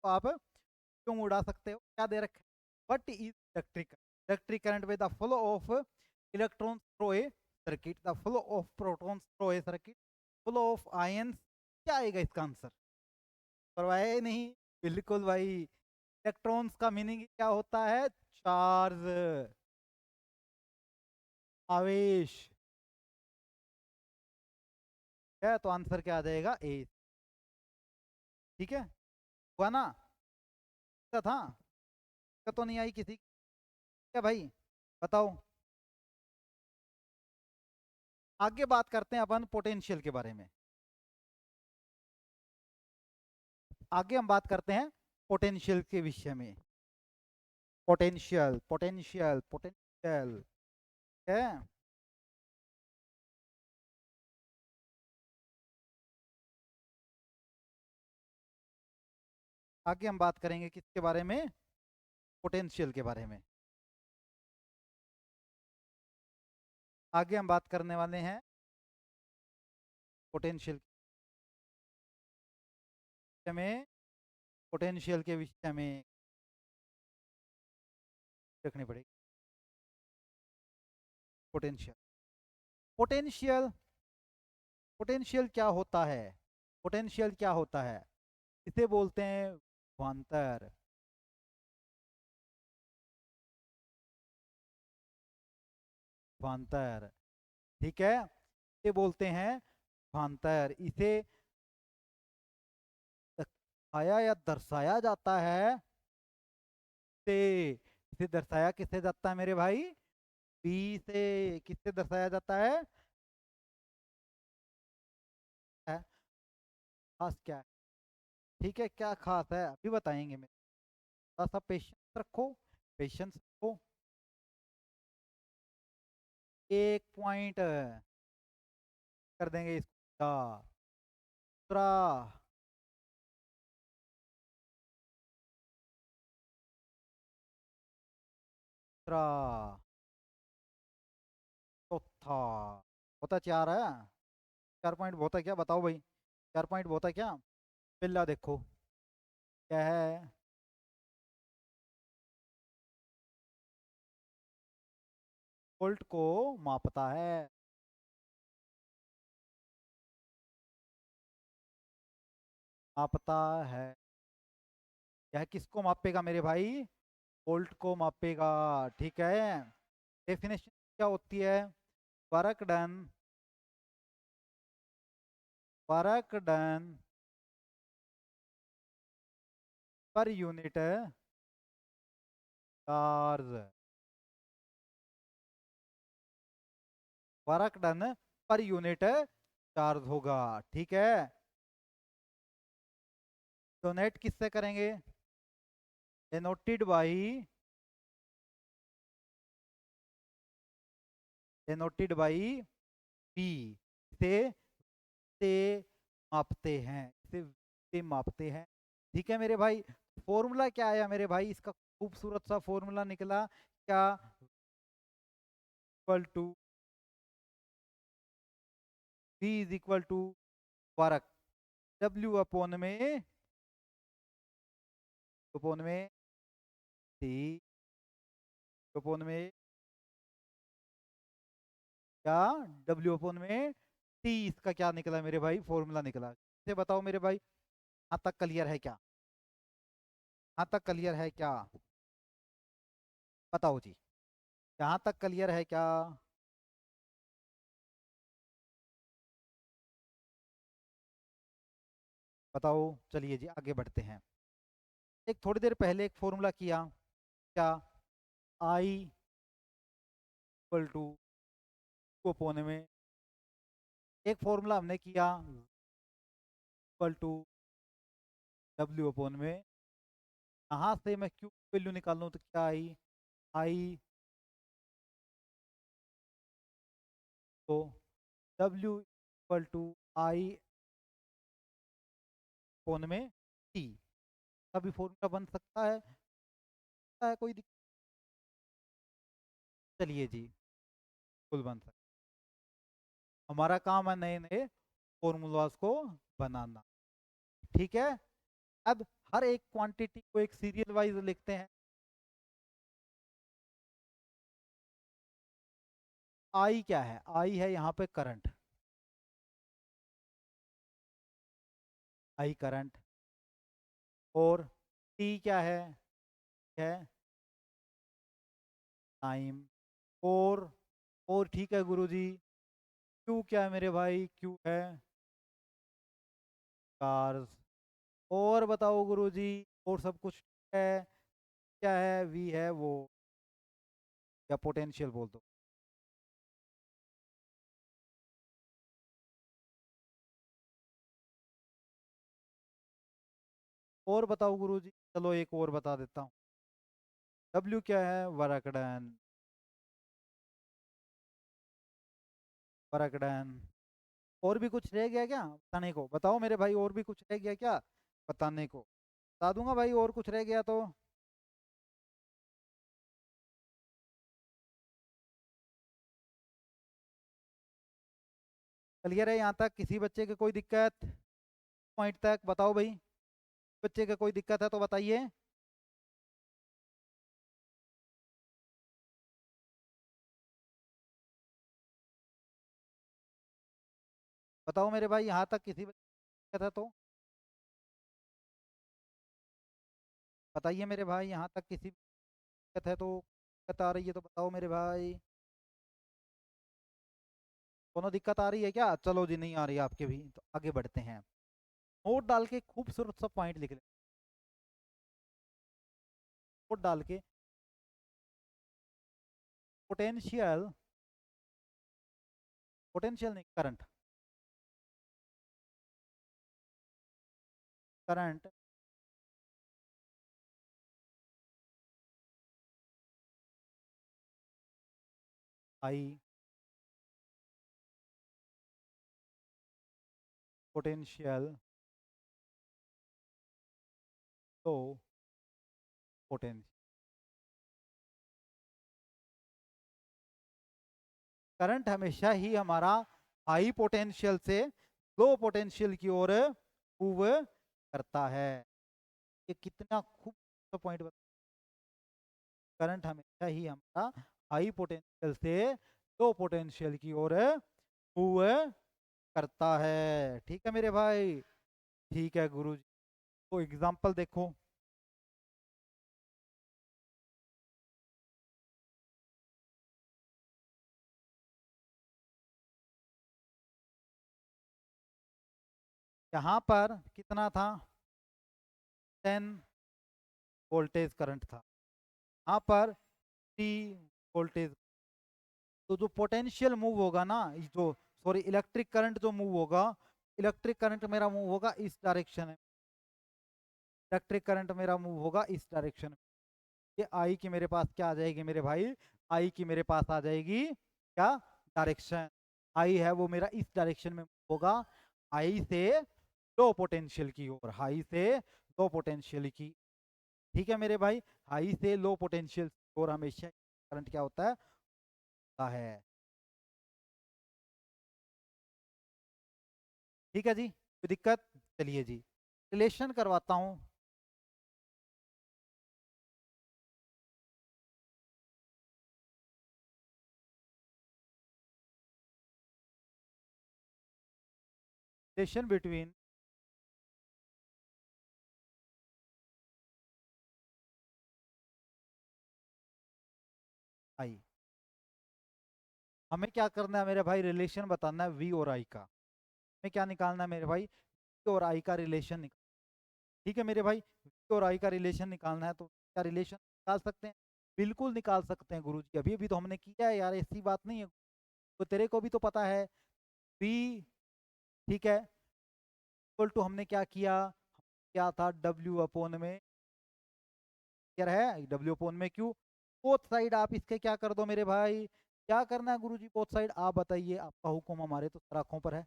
आप क्यों उड़ा सकते हो। क्या दे रखा है, what is electric, electric current with the flow of electron through a circuit, the flow of protons through a circuit, flow of ions. क्या आएगा इसका आंसर, परवाह नहीं, बिल्कुल भाई, इलेक्ट्रॉन्स का मीनिंग क्या होता है? चार्ज, आवेश। है तो आंसर क्या आ जाएगा? ए। ठीक है, हुआ ना? क्या था? क्या तो नहीं आई किसी? क्या भाई, बताओ। आगे बात करते हैं अपन पोटेंशियल के बारे में। आगे हम बात करते हैं पोटेंशियल के विषय में। पोटेंशियल पोटेंशियल पोटेंशियल है। आगे हम बात करेंगे किसके बारे में? पोटेंशियल के बारे में। आगे हम बात करने वाले हैं पोटेंशियल के विषय में। पोटेंशियल के विषय में रखनी पड़ेगी। पोटेंशियल, पोटेंशियल, पोटेंशियल क्या होता है? पोटेंशियल क्या होता है? इसे बोलते हैं विभवांतर। विभवांतर, ठीक है, इसे बोलते हैं विभवांतर। इसे दिखाया या दर्शाया जाता है से। इसे दर्शाया किससे जाता है मेरे भाई? बी से। किससे दर्शाया जाता है? है? खास क्या है? ठीक है, क्या खास है अभी बताएंगे। मैं थोड़ा सा पेशेंस रखो, पेशेंस रखो। एक पॉइंट कर देंगे इसका। दूसरा, तीसरा, चौथा। होता चार है। 4 पॉइंट बहुत है क्या? बताओ भाई, 4 पॉइंट बहुत है क्या? बिल्ला देखो क्या है। वोल्ट को मापता है। मापता है। यह किसको मापेगा मेरे भाई? वोल्ट को मापेगा। ठीक है। डेफिनेशन क्या होती है? Work done, work done per unit charge. Work done per unit charge होगा। ठीक है। डोनेट किससे करेंगे? Denoted by, denoted by P. से से मापते हैं, इसे से मापते हैं। ठीक है मेरे भाई। फॉर्मूला क्या आया मेरे भाई? इसका खूबसूरत सा फॉर्मूला निकला क्या? Equal to V is equal to work, W upon में टी, अपोन में क्या, W अपोन में टी। इसका क्या निकला मेरे भाई? फॉर्मूला निकला। इसे बताओ मेरे भाई, यहाँ तक क्लियर है क्या? यहाँ तक क्लियर है क्या? बताओ जी, यहाँ तक क्लियर है क्या? बताओ। चलिए जी आगे बढ़ते हैं। एक थोड़ी देर पहले एक फॉर्मूला किया क्या? आई इक्वल टू अपोन में, एक फॉर्मूला हमने किया इक्वल टू W अपोन में। यहाँ से मैं क्यू वैल्यू निकालूँ तो क्या आई? आई तो W equal to I upon में टी। कभी फॉर्मूला बन सकता है? कोई दिक्कत? चलिए जी, बिल्कुल बन सकता। हमारा काम है नए नए फॉर्मूलाज को बनाना। ठीक है। अब हर एक क्वांटिटी को एक सीरियल वाइज लिखते हैं। आई क्या है? आई है यहाँ पे करंट, आई करंट। और टी क्या है? है टाइम। और ठीक है गुरुजी। क्यू क्या है मेरे भाई? क्यू है कार्स। और बताओ गुरुजी, और सब कुछ ठीक है? क्या है? वी है वो, या पोटेंशियल बोल दो। और बताओ गुरुजी, चलो एक और बता देता हूँ। डब्ल्यू क्या है? वरकडन। वरकडन। और भी कुछ रह गया क्या बताने को? बताओ मेरे भाई, और भी कुछ रह गया क्या बताने को? बता दूंगा भाई, और कुछ रह गया तो। क्लियर है यहाँ तक? किसी बच्चे के कोई दिक्कत? पॉइंट तक बताओ भाई। बच्चे के कोई दिक्कत है तो बताइए। बताओ मेरे भाई, यहाँ तक किसी बच्चे को दिक्कत है तो बताइए मेरे भाई। यहाँ तक किसी को दिक्कत है तो, दिक्कत आ रही है तो बताओ मेरे भाई। कोनो दिक्कत आ रही है क्या? चलो जी, नहीं आ रही है आपके भी, तो आगे बढ़ते हैं। नोट डाल के खूबसूरत सा पॉइंट लिख ले। नोट डाल के पोटेंशियल, पोटेंशियल नहीं, करंट। करंट आई पोटेंशियल तो पोटेंशियल। करंट हमेशा ही हमारा हाई पोटेंशियल से लो पोटेंशियल की ओर मूव करता है। ये कितना खूब पॉइंट बता। करंट हमेशा ही हमारा हाई पोटेंशियल से लो पोटेंशियल की ओर मूव करता है। ठीक है मेरे भाई? ठीक है गुरु जी। तो एग्जाम्पल देखो। यहाँ पर कितना था? 10 वोल्टेज करंट था। यहाँ पर 3 वोल्टेज। तो जो पोटेंशियल मूव होगा ना, जो सॉरी इलेक्ट्रिक करंट जो मूव होगा, इलेक्ट्रिक करंट मेरा मूव होगा इस डायरेक्शन में। इलेक्ट्रिक करंट मेरा मूव होगा इस डायरेक्शन में। ये आई की मेरे पास क्या आ जाएगी मेरे भाई? आई की मेरे पास आ जाएगी क्या डायरेक्शन? आई है वो मेरा इस डायरेक्शन में होगा, हाई से लो पोटेंशियल की ओर, हाई से लो पोटेंशियल की। ठीक है मेरे भाई? हाई से लो पोटेंशियल की ओर हमेशा करंट क्या होता है? होता है। ठीक है जी, कोई दिक्कत? चलिए जी, रिलेशन करवाता हूँ। रिलेशन बिटवीन आई। हमें क्या करना है मेरे भाई? रिलेशन बताना है वी और आई का। हमें क्या निकालना है मेरे भाई? वी और आई का रिलेशन निकाल। ठीक है मेरे भाई? वी और आई का रिलेशन निकालना है, तो क्या रिलेशन निकाल सकते हैं? बिल्कुल निकाल सकते हैं गुरुजी, अभी अभी तो हमने किया है यार, ऐसी बात नहीं है। तो तेरे को भी तो पता है। वी, ठीक है, इक्वल टू हमने क्या किया? क्या था? डब्ल्यू अपोन में, क्या है? डब्ल्यू अपोन में क्यू। बोथ साइड आप इसके क्या कर दो मेरे भाई? क्या करना है गुरुजी बोथ साइड? आप बताइए, आपका हुक्म हमारे तो सर आँखों पर है।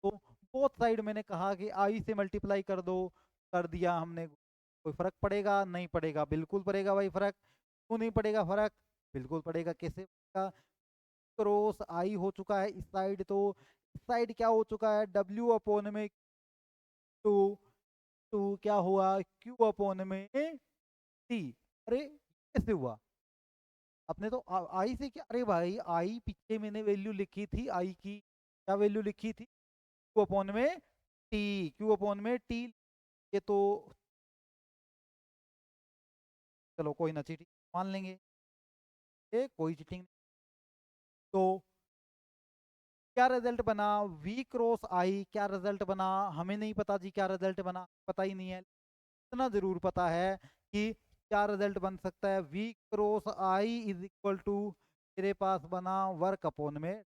तो बोथ साइड मैंने कहा कि आई से मल्टीप्लाई कर दो। कर दिया हमने। कोई फर्क पड़ेगा? नहीं पड़ेगा। बिल्कुल पड़ेगा भाई फर्क। क्यों नहीं पड़ेगा फर्क? बिल्कुल पड़ेगा। कैसे पड़ेगा? क्रॉस आई हो चुका है इस साइड, तो इस साइड क्या हो चुका है? डब्ल्यू अपोन में टू। टू क्या हुआ? क्यू अपोन में टी। अरे कैसे हुआ? अपने तो आई से क्या? अरे भाई आई पीछे मैंने वैल्यू लिखी थी आई की। क्या वैल्यू लिखी थी? क्यू अपॉन में टी। क्यू अपॉन में टी। ये तो चलो कोई ना, चीटिंग मान लेंगे, ये कोई चीटिंग। तो क्या रिजल्ट बना, वी क्रॉस आई, क्या रिजल्ट बना हमें नहीं पता जी, क्या रिजल्ट बना पता ही नहीं है। इतना जरूर पता है कि क्या रिजल्ट बन सकता है, V cross I is equal to, मेरे पास बना वर्क अपॉन में,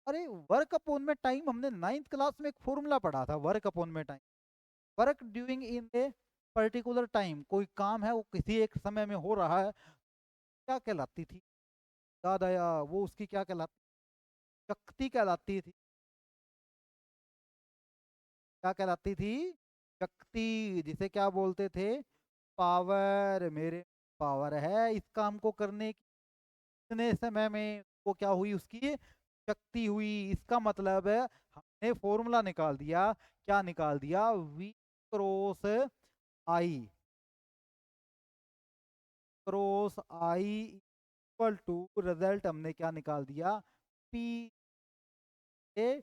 अरे वर्क अपॉन में टाइम, हमने 9th क्लास में एक फॉर्मूला पढ़ा था, वर्क अपॉन में time, work during in a particular time, कोई काम है वो किसी एक समय में हो रहा है, क्या कहलाती थी, याद आया, वो उसकी क्या कहलाती, शक्ति कहलाती थी, क्या कहलाती थी, शक्ति, जिसे क्या बोलते थे, पावर, मेरे पावर है इस काम को करने की, इतने समय में वो क्या हुई, उसकी शक्ति हुई। इसका मतलब है हमने फॉर्मूला निकाल दिया, क्या निकाल दिया, V cross I, cross I equal to, result हमने क्या निकाल दिया, P A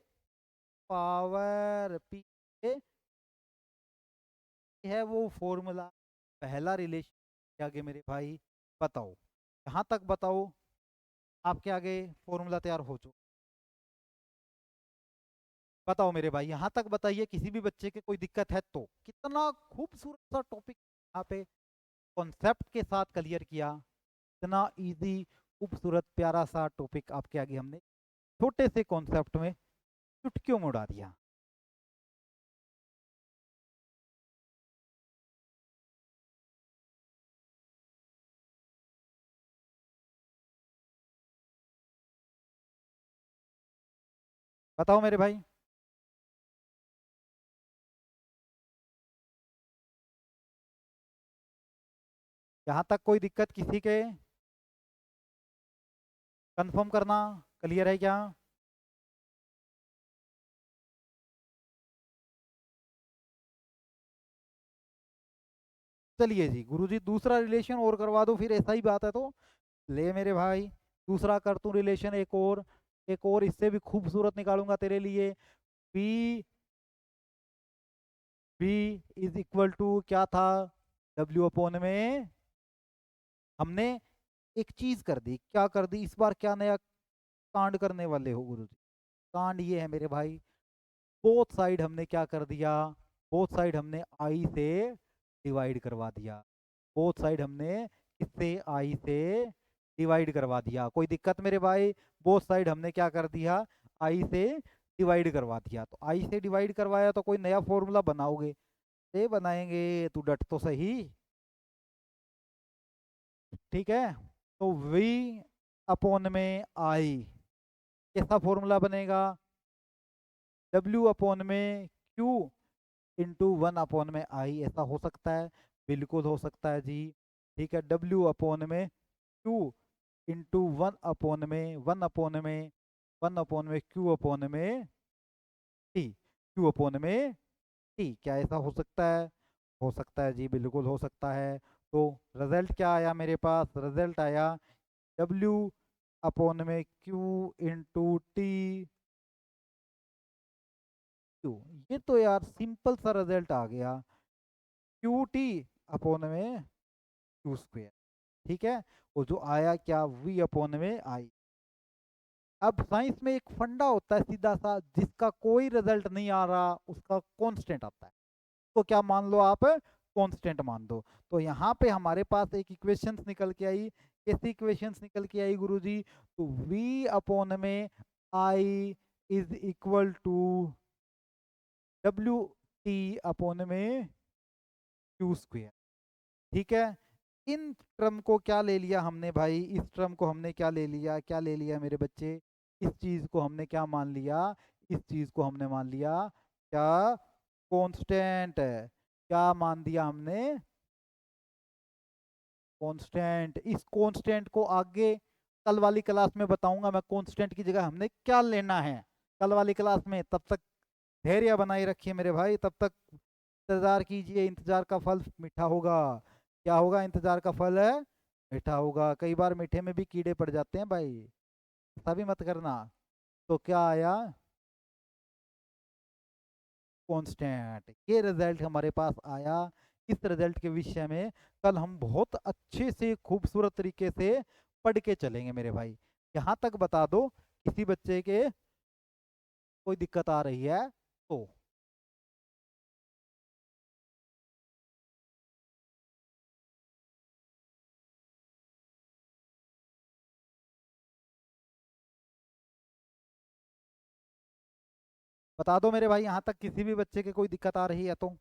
power P A, है वो फॉर्मूला, पहला रिलेशन आगे मेरे भाई, बताओ, यहाँ तक बताओ, आपके आगे फॉर्मूला तैयार हो चुका, बताओ मेरे भाई, यहाँ तक बताइए, किसी भी बच्चे के कोई दिक्कत है तो, कितना खूबसूरत सा टॉपिक यहाँ पे कॉन्सेप्ट के साथ क्लियर किया, इतना इजी खूबसूरत प्यारा सा टॉपिक आपके आगे हमने छोटे से कॉन्सेप्ट में चुटकियों में उड़ा दिया। बताओ मेरे भाई, यहाँ तक कोई दिक्कत किसी के, कंफर्म करना, क्लियर है क्या। चलिए जी गुरुजी, दूसरा रिलेशन और करवा दो, फिर ऐसा ही बात है तो, ले मेरे भाई, दूसरा कर तू रिलेशन, एक और, एक और इससे भी खूबसूरत निकालूंगा तेरे लिए, B, B is equal to क्या था, डब्ल्यू अपोन में, हमने एक चीज कर दी, क्या कर दी इस बार, क्या नया कांड करने वाले हो गुरुजी, कांड ये है मेरे भाई, बोथ साइड हमने क्या कर दिया, बोथ साइड हमने आई से डिवाइड करवा दिया, बोथ साइड हमने इससे आई से डिवाइड करवा दिया, कोई दिक्कत मेरे भाई, बोथ साइड हमने क्या कर दिया, आई से डिवाइड करवा दिया, तो आई से डिवाइड करवाया तो कोई नया फॉर्मूला बनाओगे, ये बनाएंगे, तू डट तो सही, ठीक है। तो v अपोन में आई, कैसा फॉर्मूला बनेगा, w अपोन में q इंटू 1 अपोन में आई, ऐसा हो सकता है, बिल्कुल हो सकता है जी, ठीक है, w अपोन में q इंटू 1 अपोन में q अपोन में t, q अपोन में t, क्या ऐसा हो सकता है, हो सकता है जी, बिल्कुल हो सकता है। तो रिजल्ट क्या आया मेरे पास, रिजल्ट आया w अपोन में q इंटू टी, क्यू, ये तो यार सिंपल सा रिजल्ट आ गया, क्यू टी अपोन में क्यू स्क्वेयर, ठीक है, वो जो आया क्या, v अपोन में आई। अब साइंस में एक फंडा होता है सीधा सा, जिसका कोई रिजल्ट नहीं आ रहा उसका कांस्टेंट आता है, तो क्या मान लो आप, कांस्टेंट मान दो। तो यहाँ पे हमारे पास एक इक्वेशंस निकल के आई, कैसी इक्वेशंस निकल के आई गुरुजी, तो v अपोन में I is equal to W T upon में क्यू स्क्वेयर, ठीक है। इन टर्म को क्या ले लिया हमने भाई, इस टर्म को हमने क्या ले लिया, क्या ले लिया मेरे बच्चे, इस चीज को हमने क्या मान लिया, इस चीज को हमने मान लिया क्या, कांस्टेंट, क्या मान दिया हमने, कांस्टेंट। इस कांस्टेंट को आगे कल वाली क्लास में बताऊंगा मैं, कांस्टेंट की जगह हमने क्या लेना है कल वाली क्लास में, तब तक धैर्य बनाए रखिए मेरे भाई, तब तक इंतजार कीजिए, इंतजार का फल मीठा होगा, क्या होगा, इंतजार का फल है मीठा होगा, कई बार मीठे में भी कीड़े पड़ जाते हैं भाई, ऐसा भी मत करना। तो क्या आया, कांस्टेंट, ये रिजल्ट हमारे पास आया, इस रिजल्ट के विषय में कल हम बहुत अच्छे से खूबसूरत तरीके से पढ़ के चलेंगे मेरे भाई। यहाँ तक बता दो, किसी बच्चे के कोई दिक्कत आ रही है तो। बता दो मेरे भाई, यहाँ तक किसी भी बच्चे के कोई दिक्कत आ रही है तो।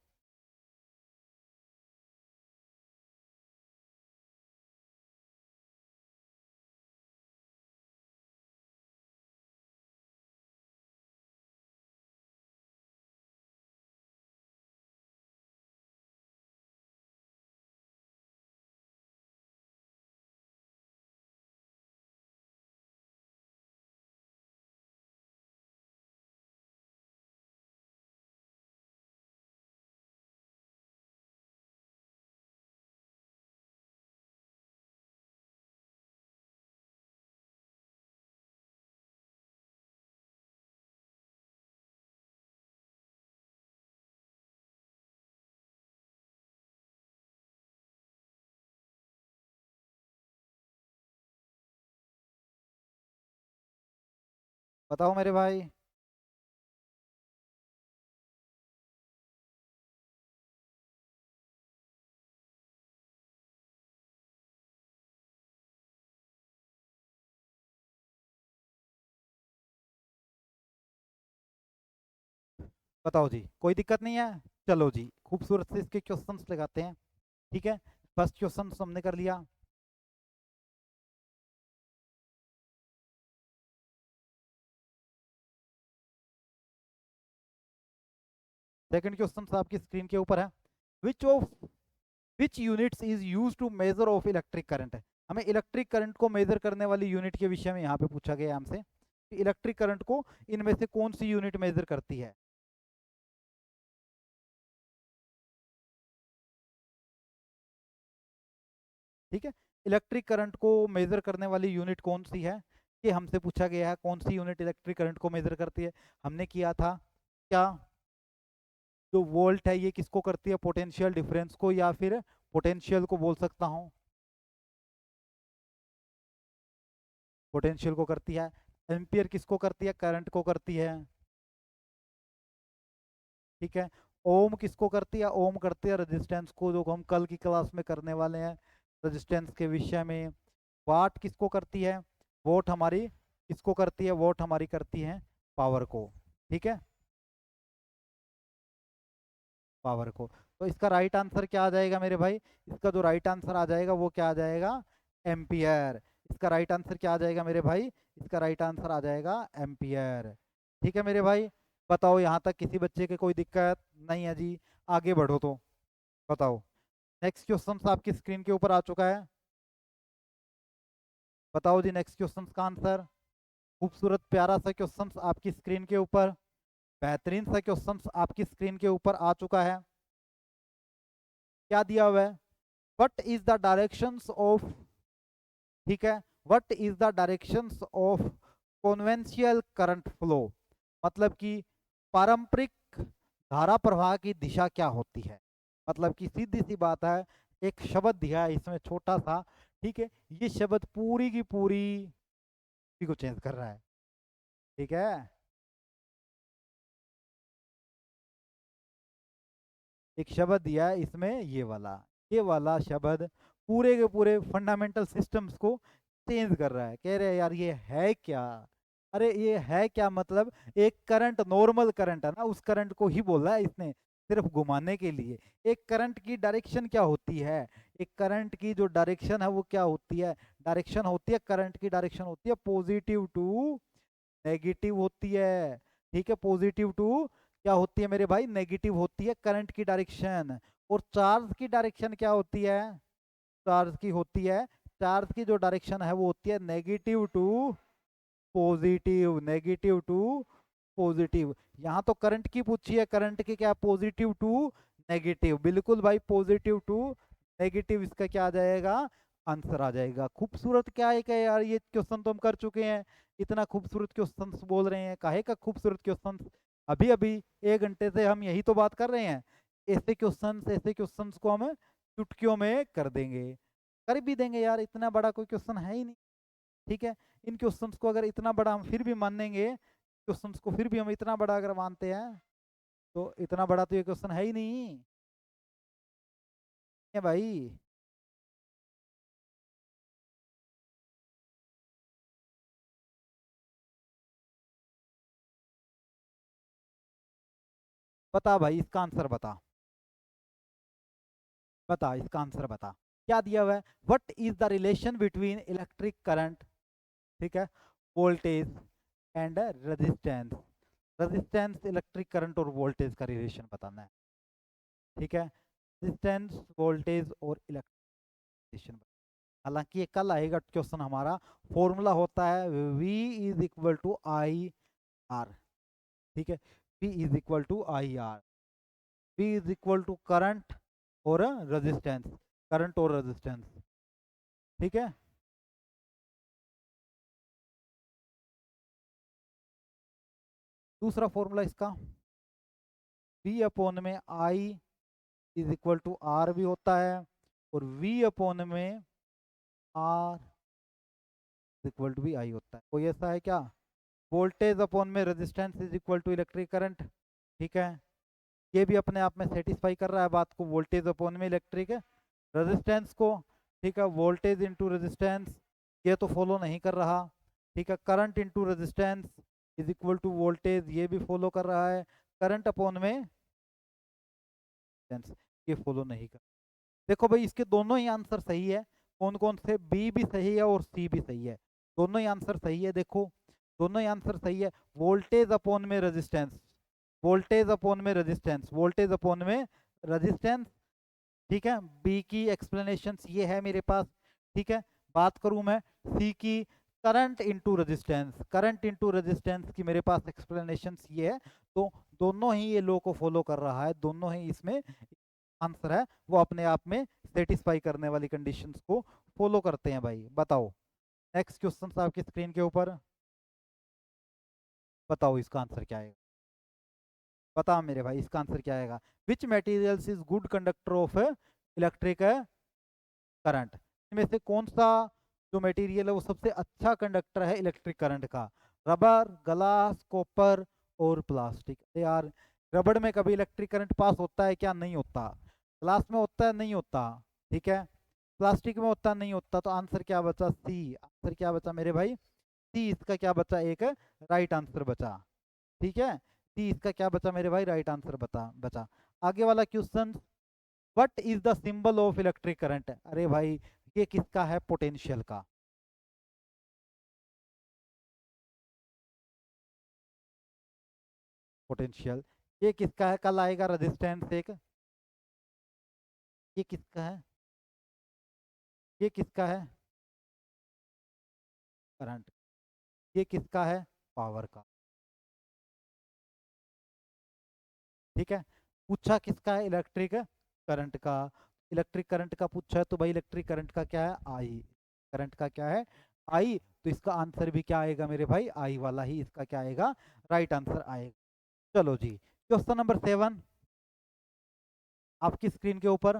बताओ मेरे भाई। बताओ जी, कोई दिक्कत नहीं है। चलो जी, खूबसूरत से इसके क्वेश्चंस लगाते हैं। ठीक है, फर्स्ट क्वेश्चन हमने कर लिया। सेकंड क्वेश्चन आपकी स्क्रीन के ऊपर है। Which of which units is use to measure of electric current. हमें इलेक्ट्रिक करंट को मेजर करने वाली यूनिट के विषय में यहाँ पे पूछा गया है हमसे कि इलेक्ट्रिक करंट को इनमें से कौन सी यूनिट मेजर करती है। ठीक है, इलेक्ट्रिक करंट को मेजर करने वाली यूनिट कौन सी है, ये हमसे पूछा गया है। कौन सी यूनिट इलेक्ट्रिक करंट को मेजर करती है। हमने किया था क्या, जो वोल्ट है ये किसको करती है, पोटेंशियल डिफरेंस को, या फिर पोटेंशियल को बोल सकता हूँ, पोटेंशियल को करती है। एम्पियर किसको करती है, करंट को करती है। ठीक है, ओम किसको करती है, ओम करती है रेजिस्टेंस को, जो हम कल की क्लास में करने वाले हैं रेजिस्टेंस के विषय में। वाट किसको करती है, वोट हमारी किसको करती है, वोट हमारी करती है पावर को। ठीक है, पावर को। तो इसका राइट आंसर क्या आ जाएगा मेरे भाई, इसका जो राइट आंसर आ जाएगा वो क्या आ जाएगा, एम्पियर। इसका राइट आंसर क्या आ जाएगा मेरे भाई, इसका राइट आंसर आ जाएगा एम्पियर। ठीक है मेरे भाई, बताओ यहाँ तक किसी बच्चे के कोई दिक्कत नहीं है जी। आगे बढ़ो तो बताओ। नेक्स्ट क्वेश्चन आपकी स्क्रीन के ऊपर आ चुका है। बताओ जी नेक्स्ट क्वेश्चन का आंसर। खूबसूरत प्यारा सा क्वेश्चन आपकी स्क्रीन के ऊपर, बेहतरीन सा क्वेश्चन आपकी स्क्रीन के ऊपर आ चुका है। क्या दिया हुआ है, what is the directions of, ठीक है, what is the directions of conventional current flow. मतलब कि पारंपरिक धारा प्रवाह की दिशा क्या होती है। मतलब कि सीधी सी बात है, एक शब्द दिया है इसमें छोटा सा। ठीक है, ये शब्द पूरी की पूरी को चेंज कर रहा है। ठीक है, एक शब्द दिया है इसमें, ये वाला शब्द पूरे के पूरे फंडामेंटल सिस्टम्स को चेंज कर रहा है। कह रहे हैं यार ये है क्या, अरे ये है क्या, मतलब एक करंट, नॉर्मल करंट है ना, उस करंट को ही बोला है इसने सिर्फ घुमाने के लिए। एक करंट की डायरेक्शन क्या होती है, एक करंट की जो डायरेक्शन है वो क्या होती है, डायरेक्शन होती है, करंट की डायरेक्शन होती है पॉजिटिव टू नेगेटिव होती है। ठीक है, पॉजिटिव टू क्या होती है मेरे भाई, नेगेटिव होती है करंट की डायरेक्शन। और चार्ज की डायरेक्शन क्या होती है, चार्ज की होती है, चार्ज की जो डायरेक्शन है वो होती है negative to positive, negative to positive. यहाँ तो करंट की पूछी है, करंट की क्या, पॉजिटिव टू नेगेटिव। बिल्कुल भाई, पॉजिटिव टू नेगेटिव इसका क्या आ जाएगा, आंसर आ जाएगा। खूबसूरत क्या है, क्या यार ये क्वेश्चन तो हम कर चुके हैं, इतना खूबसूरत क्वेश्चन बोल रहे हैं, काहे का खूबसूरत क्वेश्चन। अभी अभी 1 घंटे से हम यही तो बात कर रहे हैं ऐसे क्वेश्चंस को हम चुटकियों में कर देंगे, कर भी देंगे यार, इतना बड़ा कोई क्वेश्चन है ही नहीं। ठीक है, इन क्वेश्चंस को अगर इतना बड़ा हम फिर भी मानेंगे, क्वेश्चंस को फिर भी हम इतना बड़ा अगर मानते हैं, तो इतना बड़ा तो ये क्वेश्चन है ही नहीं है भाई। बता भाई इसका आंसर बता, बता इसका आंसर बता। क्या दिया हुआ है, what is the relation between electric current, ठीक है, voltage and resistance. Resistance, electric current और वोल्टेज का रिलेशन बताना है। ठीक है, रेजिस्टेंस, वोल्टेज और इलेक्ट्रिक, हालांकि ये कल आएगा क्वेश्चन हमारा। फॉर्मूला होता है V is equal to I R. ठीक है, V is equal to I R, V is equal to current और रेजिस्टेंस, करंट और रेजिस्टेंस। ठीक है, दूसरा फॉर्मूला इसका V अपॉन में I is equal to R भी होता है, और V अपॉन में R इज इक्वल टू भी आई होता है। कोई ऐसा है क्या? वोल्टेज अपॉन में resistance is equal to electric current. ठीक है, ये भी अपने आप में सेटिस्फाई कर रहा है बात को, वोल्टेज अपॉन में इलेक्ट्रिक रेजिस्टेंस को। ठीक है, वोल्टेज इंटू रेजिस्टेंस, ये तो फॉलो नहीं कर रहा। ठीक है, current into resistance is equal to voltage, ये भी फॉलो कर रहा है। करंट अपॉन में रेजिस्टेंस, ये फॉलो नहीं कर। देखो भाई इसके दोनों ही आंसर सही है। कौन कौन से, बी भी सही है और सी भी सही है, दोनों ही आंसर सही है। देखो दोनों ही आंसर सही है। वोल्टेज अपॉन में रेजिस्टेंस, वोल्टेज अपॉन में रेजिस्टेंस, वोल्टेज अपॉन में रेजिस्टेंस। ठीक है, बी की एक्सप्लेनेशन ये है मेरे पास। ठीक है, बात करूं मैं सी की, current into resistance, current into resistance की मेरे पास एक्सप्लेनेशन ये है। तो दोनों ही ये लो को फॉलो कर रहा है, दोनों ही इसमें आंसर है वो अपने आप में सेटिस्फाई करने वाली कंडीशंस को फॉलो करते हैं भाई। बताओ नेक्स्ट क्वेश्चन आपकी स्क्रीन के ऊपर, बताओ इसका आंसर क्या है। बता मेरे भाई इसका आंसर क्या आएगा। Which materials is good conductor of electric current, इनमें से कौन सा जो मटेरियल है वो सबसे अच्छा कंडक्टर है इलेक्ट्रिक करंट का। रबर, ग्लास, कॉपर और प्लास्टिक। यार रबड़ में कभी इलेक्ट्रिक करंट पास होता है क्या? नहीं होता। ग्लास में होता है? नहीं होता। ठीक है, प्लास्टिक में होता नहीं होता। तो आंसर क्या बचा? सी। आंसर क्या बचा मेरे भाई? सी इसका क्या बचा? एक राइट आंसर बचा। ठीक है, सी इसका क्या बचा मेरे भाई? राइट आंसर बता बचा। आगे वाला question, what is the symbol of electric current. अरे भाई ये किसका है? पोटेंशियल का। पोटेंशियल, ये किसका है? कल आएगा रेजिस्टेंस एक, ये किसका है? ये किसका है? करंट। ये किसका है? पावर का। ठीक है, पूछा किसका है? इलेक्ट्रिक करंट का। इलेक्ट्रिक करंट का पूछा है तो भाई इलेक्ट्रिक करंट का क्या है? आई। करंट का क्या है? आई। तो इसका आंसर भी क्या आएगा मेरे भाई? आई वाला ही इसका क्या आएगा? राइट आंसर आएगा। चलो जी, क्वेश्चन नंबर 7 आपकी स्क्रीन के ऊपर,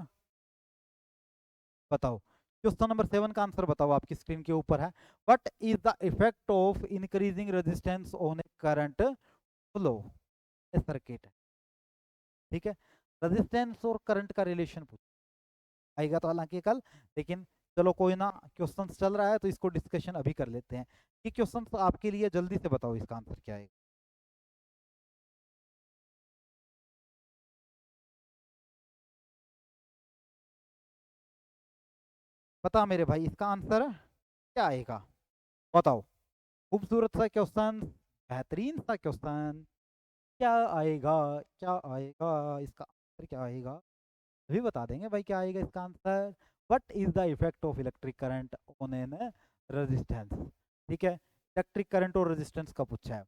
बताओ क्वेश्चन नंबर 7 का आंसर बताओ, आपकी स्क्रीन के ऊपर है। What is the effect of increasing resistance on A current flow A circuit. ठीक है, रेजिस्टेंस और करंट का रिलेशन पूछ आएगा तो हालांकि कल, लेकिन चलो कोई ना, क्वेश्चन चल रहा है तो इसको डिस्कशन अभी कर लेते हैं। ये क्वेश्चन आपके लिए, जल्दी से बताओ इसका आंसर क्या है। बता मेरे भाई इसका आंसर क्या आएगा, बताओ। खूबसूरत सा क्वेश्चन, बेहतरीन सा क्वेश्चन, क्या आएगा? क्या आएगा इसका आंसर? क्या आएगा अभी बता देंगे भाई क्या आएगा इसका answer. What is the effect of electric current on an resistance. ठीक है, इलेक्ट्रिक करंट और रेजिस्टेंस का पूछा है।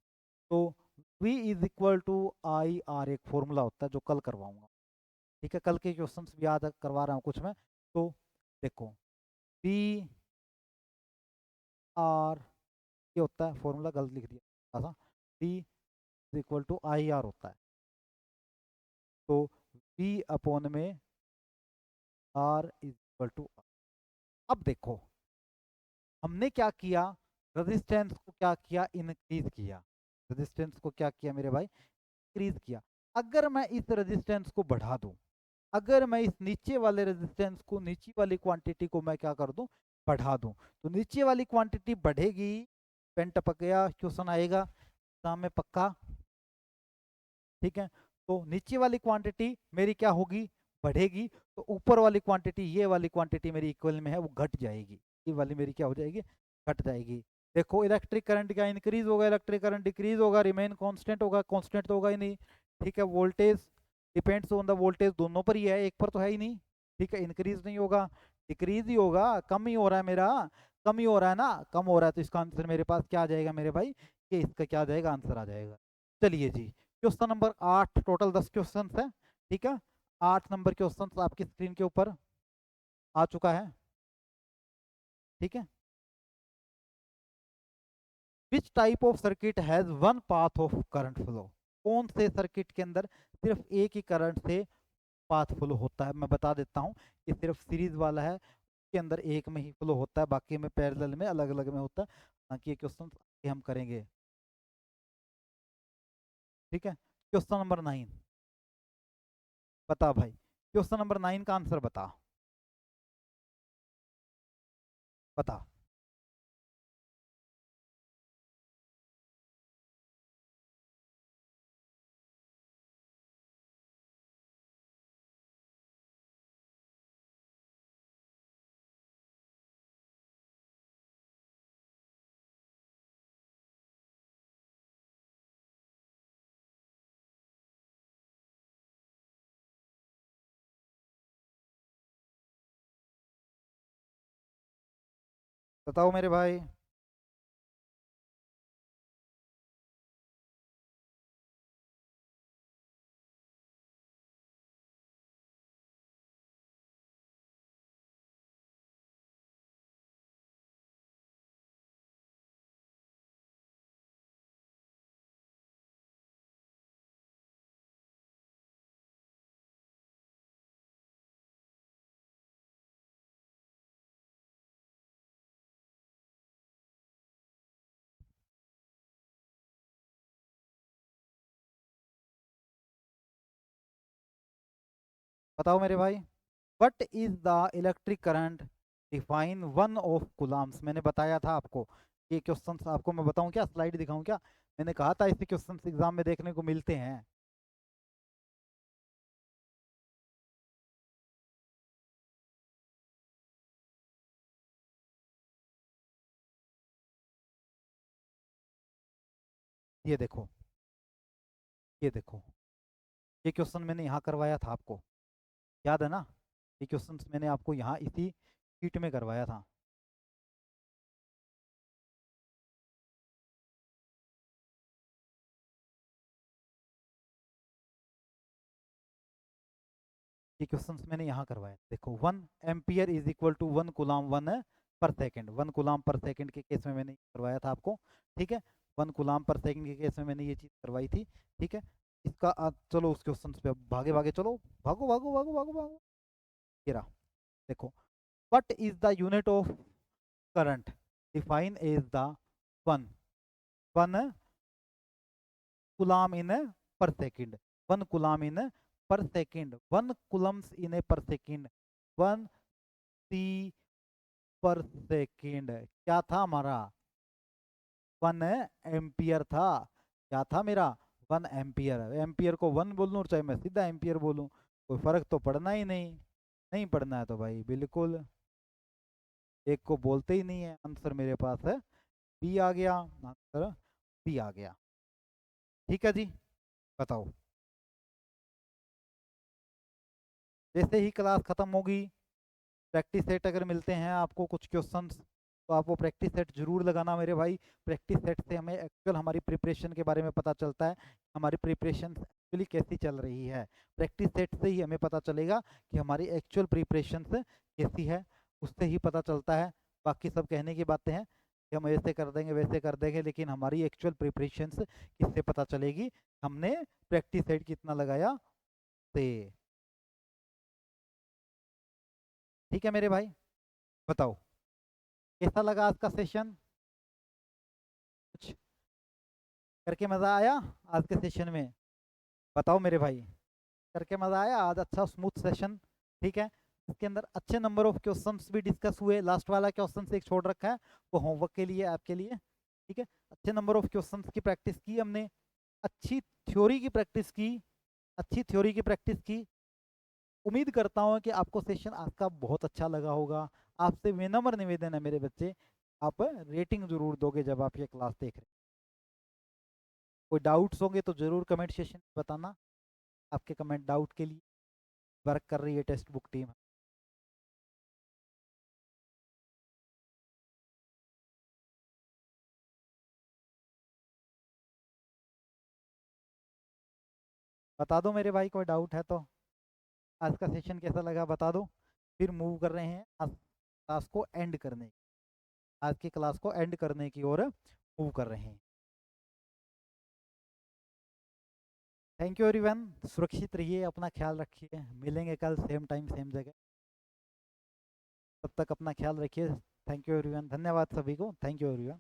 तो V is equal to I R, एक फॉर्मूला होता है जो कल करवाऊंगा। ठीक है, कल के क्वेश्चंस भी याद करवा रहा हूँ कुछ मैं। तो देखो V आर, ये होता है फॉर्मूला, गलत लिख दिया था। V is equal to I R होता है। तो पी अपॉन में आर इज इक्वल टू। अब देखो हमने क्या किया, रेजिस्टेंस को क्या किया, इंक्रीज किया। रेजिस्टेंस को क्या किया मेरे भाई, इंक्रीज किया। अगर मैं इस रेजिस्टेंस को बढ़ा दूं, अगर मैं इस नीचे वाले रेजिस्टेंस को, नीचे वाली क्वांटिटी को मैं क्या कर दूं, बढ़ा दूं, तो नीचे वाली क्वांटिटी बढ़ेगी, पेन टपक गया, क्वेश्चन आएगा एग्जाम में पक्का। ठीक है, तो नीचे वाली क्वांटिटी मेरी क्या होगी, बढ़ेगी, तो ऊपर वाली क्वांटिटी, ये वाली क्वांटिटी मेरी इक्वल में है, वो घट जाएगी। ये वाली मेरी क्या हो जाएगी, घट जाएगी। देखो इलेक्ट्रिक करंट क्या इंक्रीज होगा, इलेक्ट्रिक करंट डिक्रीज होगा, रिमेन कांस्टेंट होगा, कांस्टेंट तो होगा ही नहीं। ठीक है, voltage depends on the voltage, दोनों पर ही है, एक पर तो है ही नहीं। ठीक है, इंक्रीज नहीं होगा, डिक्रीज ही होगा, कम ही हो रहा है मेरा, कम ही हो रहा है ना, कम हो रहा है, तो इसका आंसर मेरे पास क्या आ जाएगा मेरे भाई, ये इसका क्या आ जाएगा, आंसर आ जाएगा। चलिए जी, क्वेश्चन नंबर 8, टोटल 10 क्वेश्चन है। ठीक है, 8 नंबर क्वेश्चन आपकी स्क्रीन के ऊपर आ चुका है। ठीक है, which type of circuit has one path of current flow, कौन से सर्किट के अंदर सिर्फ एक ही करंट से पाथ फ्लो होता है। मैं बता देता हूँ, ये सिर्फ सीरीज वाला है, के अंदर एक में ही फ्लो होता है, बाकी में पैरेलल में अलग अलग में होता है। बाकी ये क्वेश्चन हम करेंगे। ठीक है, क्वेश्चन नंबर 9, बता भाई, क्वेश्चन नंबर 9 का आंसर बता, बता। बताओ मेरे भाई। बताओ मेरे भाई, what is the electric current define one of Coulomb's. मैंने बताया था आपको, ये क्वेश्चंस आपको मैं बताऊं क्या, स्लाइड दिखाऊं क्या, मैंने कहा था ऐसे क्वेश्चंस एग्जाम में देखने को मिलते हैं। ये देखो, ये देखो, ये क्वेश्चन मैंने यहाँ करवाया था आपको, याद है ना, ये क्वेश्चंस मैंने आपको यहाँ इसी शीट में करवाया था। ये क्वेश्चंस मैंने यहाँ करवाया, देखो 1 ampere is equal to 1 coulomb 1 per second, 1 coulomb per second के केस में मैंने करवाया था आपको। ठीक है, 1 कूलम पर सेकेंड के केस में मैंने ये चीज़ करवाई थी। ठीक है, इसका चलो उस क्वेश्चन पे अब भागे भागे चलो, भागो भागो भागो भागो भागो। ये रहा, देखो, what is the unit of current define as the one, one coulomb in per second, 1 coulomb in per second, 1 Coulomb's इन ए पर सेकेंड, 1 सी पर सेकेंड, क्या था हमारा, 1 एम्पियर था। क्या था मेरा, 1 एम्पियर। एम्पियर को 1 बोलूँ चाहे मैं सीधा एम्पियर बोलूँ, कोई फर्क तो पड़ना ही नहीं। नहीं पड़ना है तो भाई बिल्कुल एक को बोलते ही नहीं है। आंसर मेरे पास है बी आ गया, आंसर बी आ गया। ठीक है जी, बताओ। जैसे ही क्लास खत्म होगी, प्रैक्टिस सेट अगर मिलते हैं आपको कुछ क्वेश्चंस, तो आप वो प्रैक्टिस सेट जरूर लगाना मेरे भाई। प्रैक्टिस सेट से हमें एक्चुअल हमारी प्रिपरेशन के बारे में पता चलता है, हमारी प्रिपरेशन एक्चुअली कैसी चल रही है। प्रैक्टिस सेट से ही हमें पता चलेगा कि हमारी एक्चुअल प्रिपरेशन कैसी है, उससे ही पता चलता है। बाकी सब कहने की बातें हैं कि हम ऐसे कर देंगे वैसे कर देंगे, लेकिन हमारी एक्चुअल प्रिपरेशन किससे पता चलेगी, हमने प्रैक्टिस सेट कितना लगाया से। ठीक है मेरे भाई, बताओ कैसा लगा आज का सेशन? कुछ करके मज़ा आया आज के सेशन में? बताओ मेरे भाई, करके मज़ा आया आज? अच्छा स्मूथ सेशन, ठीक है। इसके अंदर अच्छे नंबर ऑफ क्वेश्चंस भी डिस्कस हुए। लास्ट वाला क्वेश्चन एक छोड़ रखा है, वो होमवर्क के लिए आपके लिए, ठीक है। अच्छे नंबर ऑफ क्वेश्चंस की प्रैक्टिस की हमने, अच्छी थ्योरी की प्रैक्टिस की, अच्छी थ्योरी की प्रैक्टिस की। उम्मीद करता हूँ कि आपको सेशन आज का बहुत अच्छा लगा होगा। आपसे विनम्र निवेदन है मेरे बच्चे, आप रेटिंग जरूर दोगे जब आप ये क्लास देख रहे हैं। कोई डाउट्स होंगे तो ज़रूर कमेंट सेशन में बताना। आपके कमेंट डाउट के लिए वर्क कर रही है टेक्स्ट बुक टीम। बता दो मेरे भाई, कोई डाउट है तो। आज का सेशन कैसा लगा बता दो, फिर मूव कर रहे हैं आज क्लास को एंड करने, आज की क्लास को एंड करने की ओर मूव कर रहे हैं। थैंक यू एवरीवन, सुरक्षित रहिए, अपना ख्याल रखिए, मिलेंगे कल सेम टाइम सेम जगह। तब तक अपना ख्याल रखिए। थैंक यू एवरीवन, धन्यवाद सभी को, थैंक यू एवरीवन।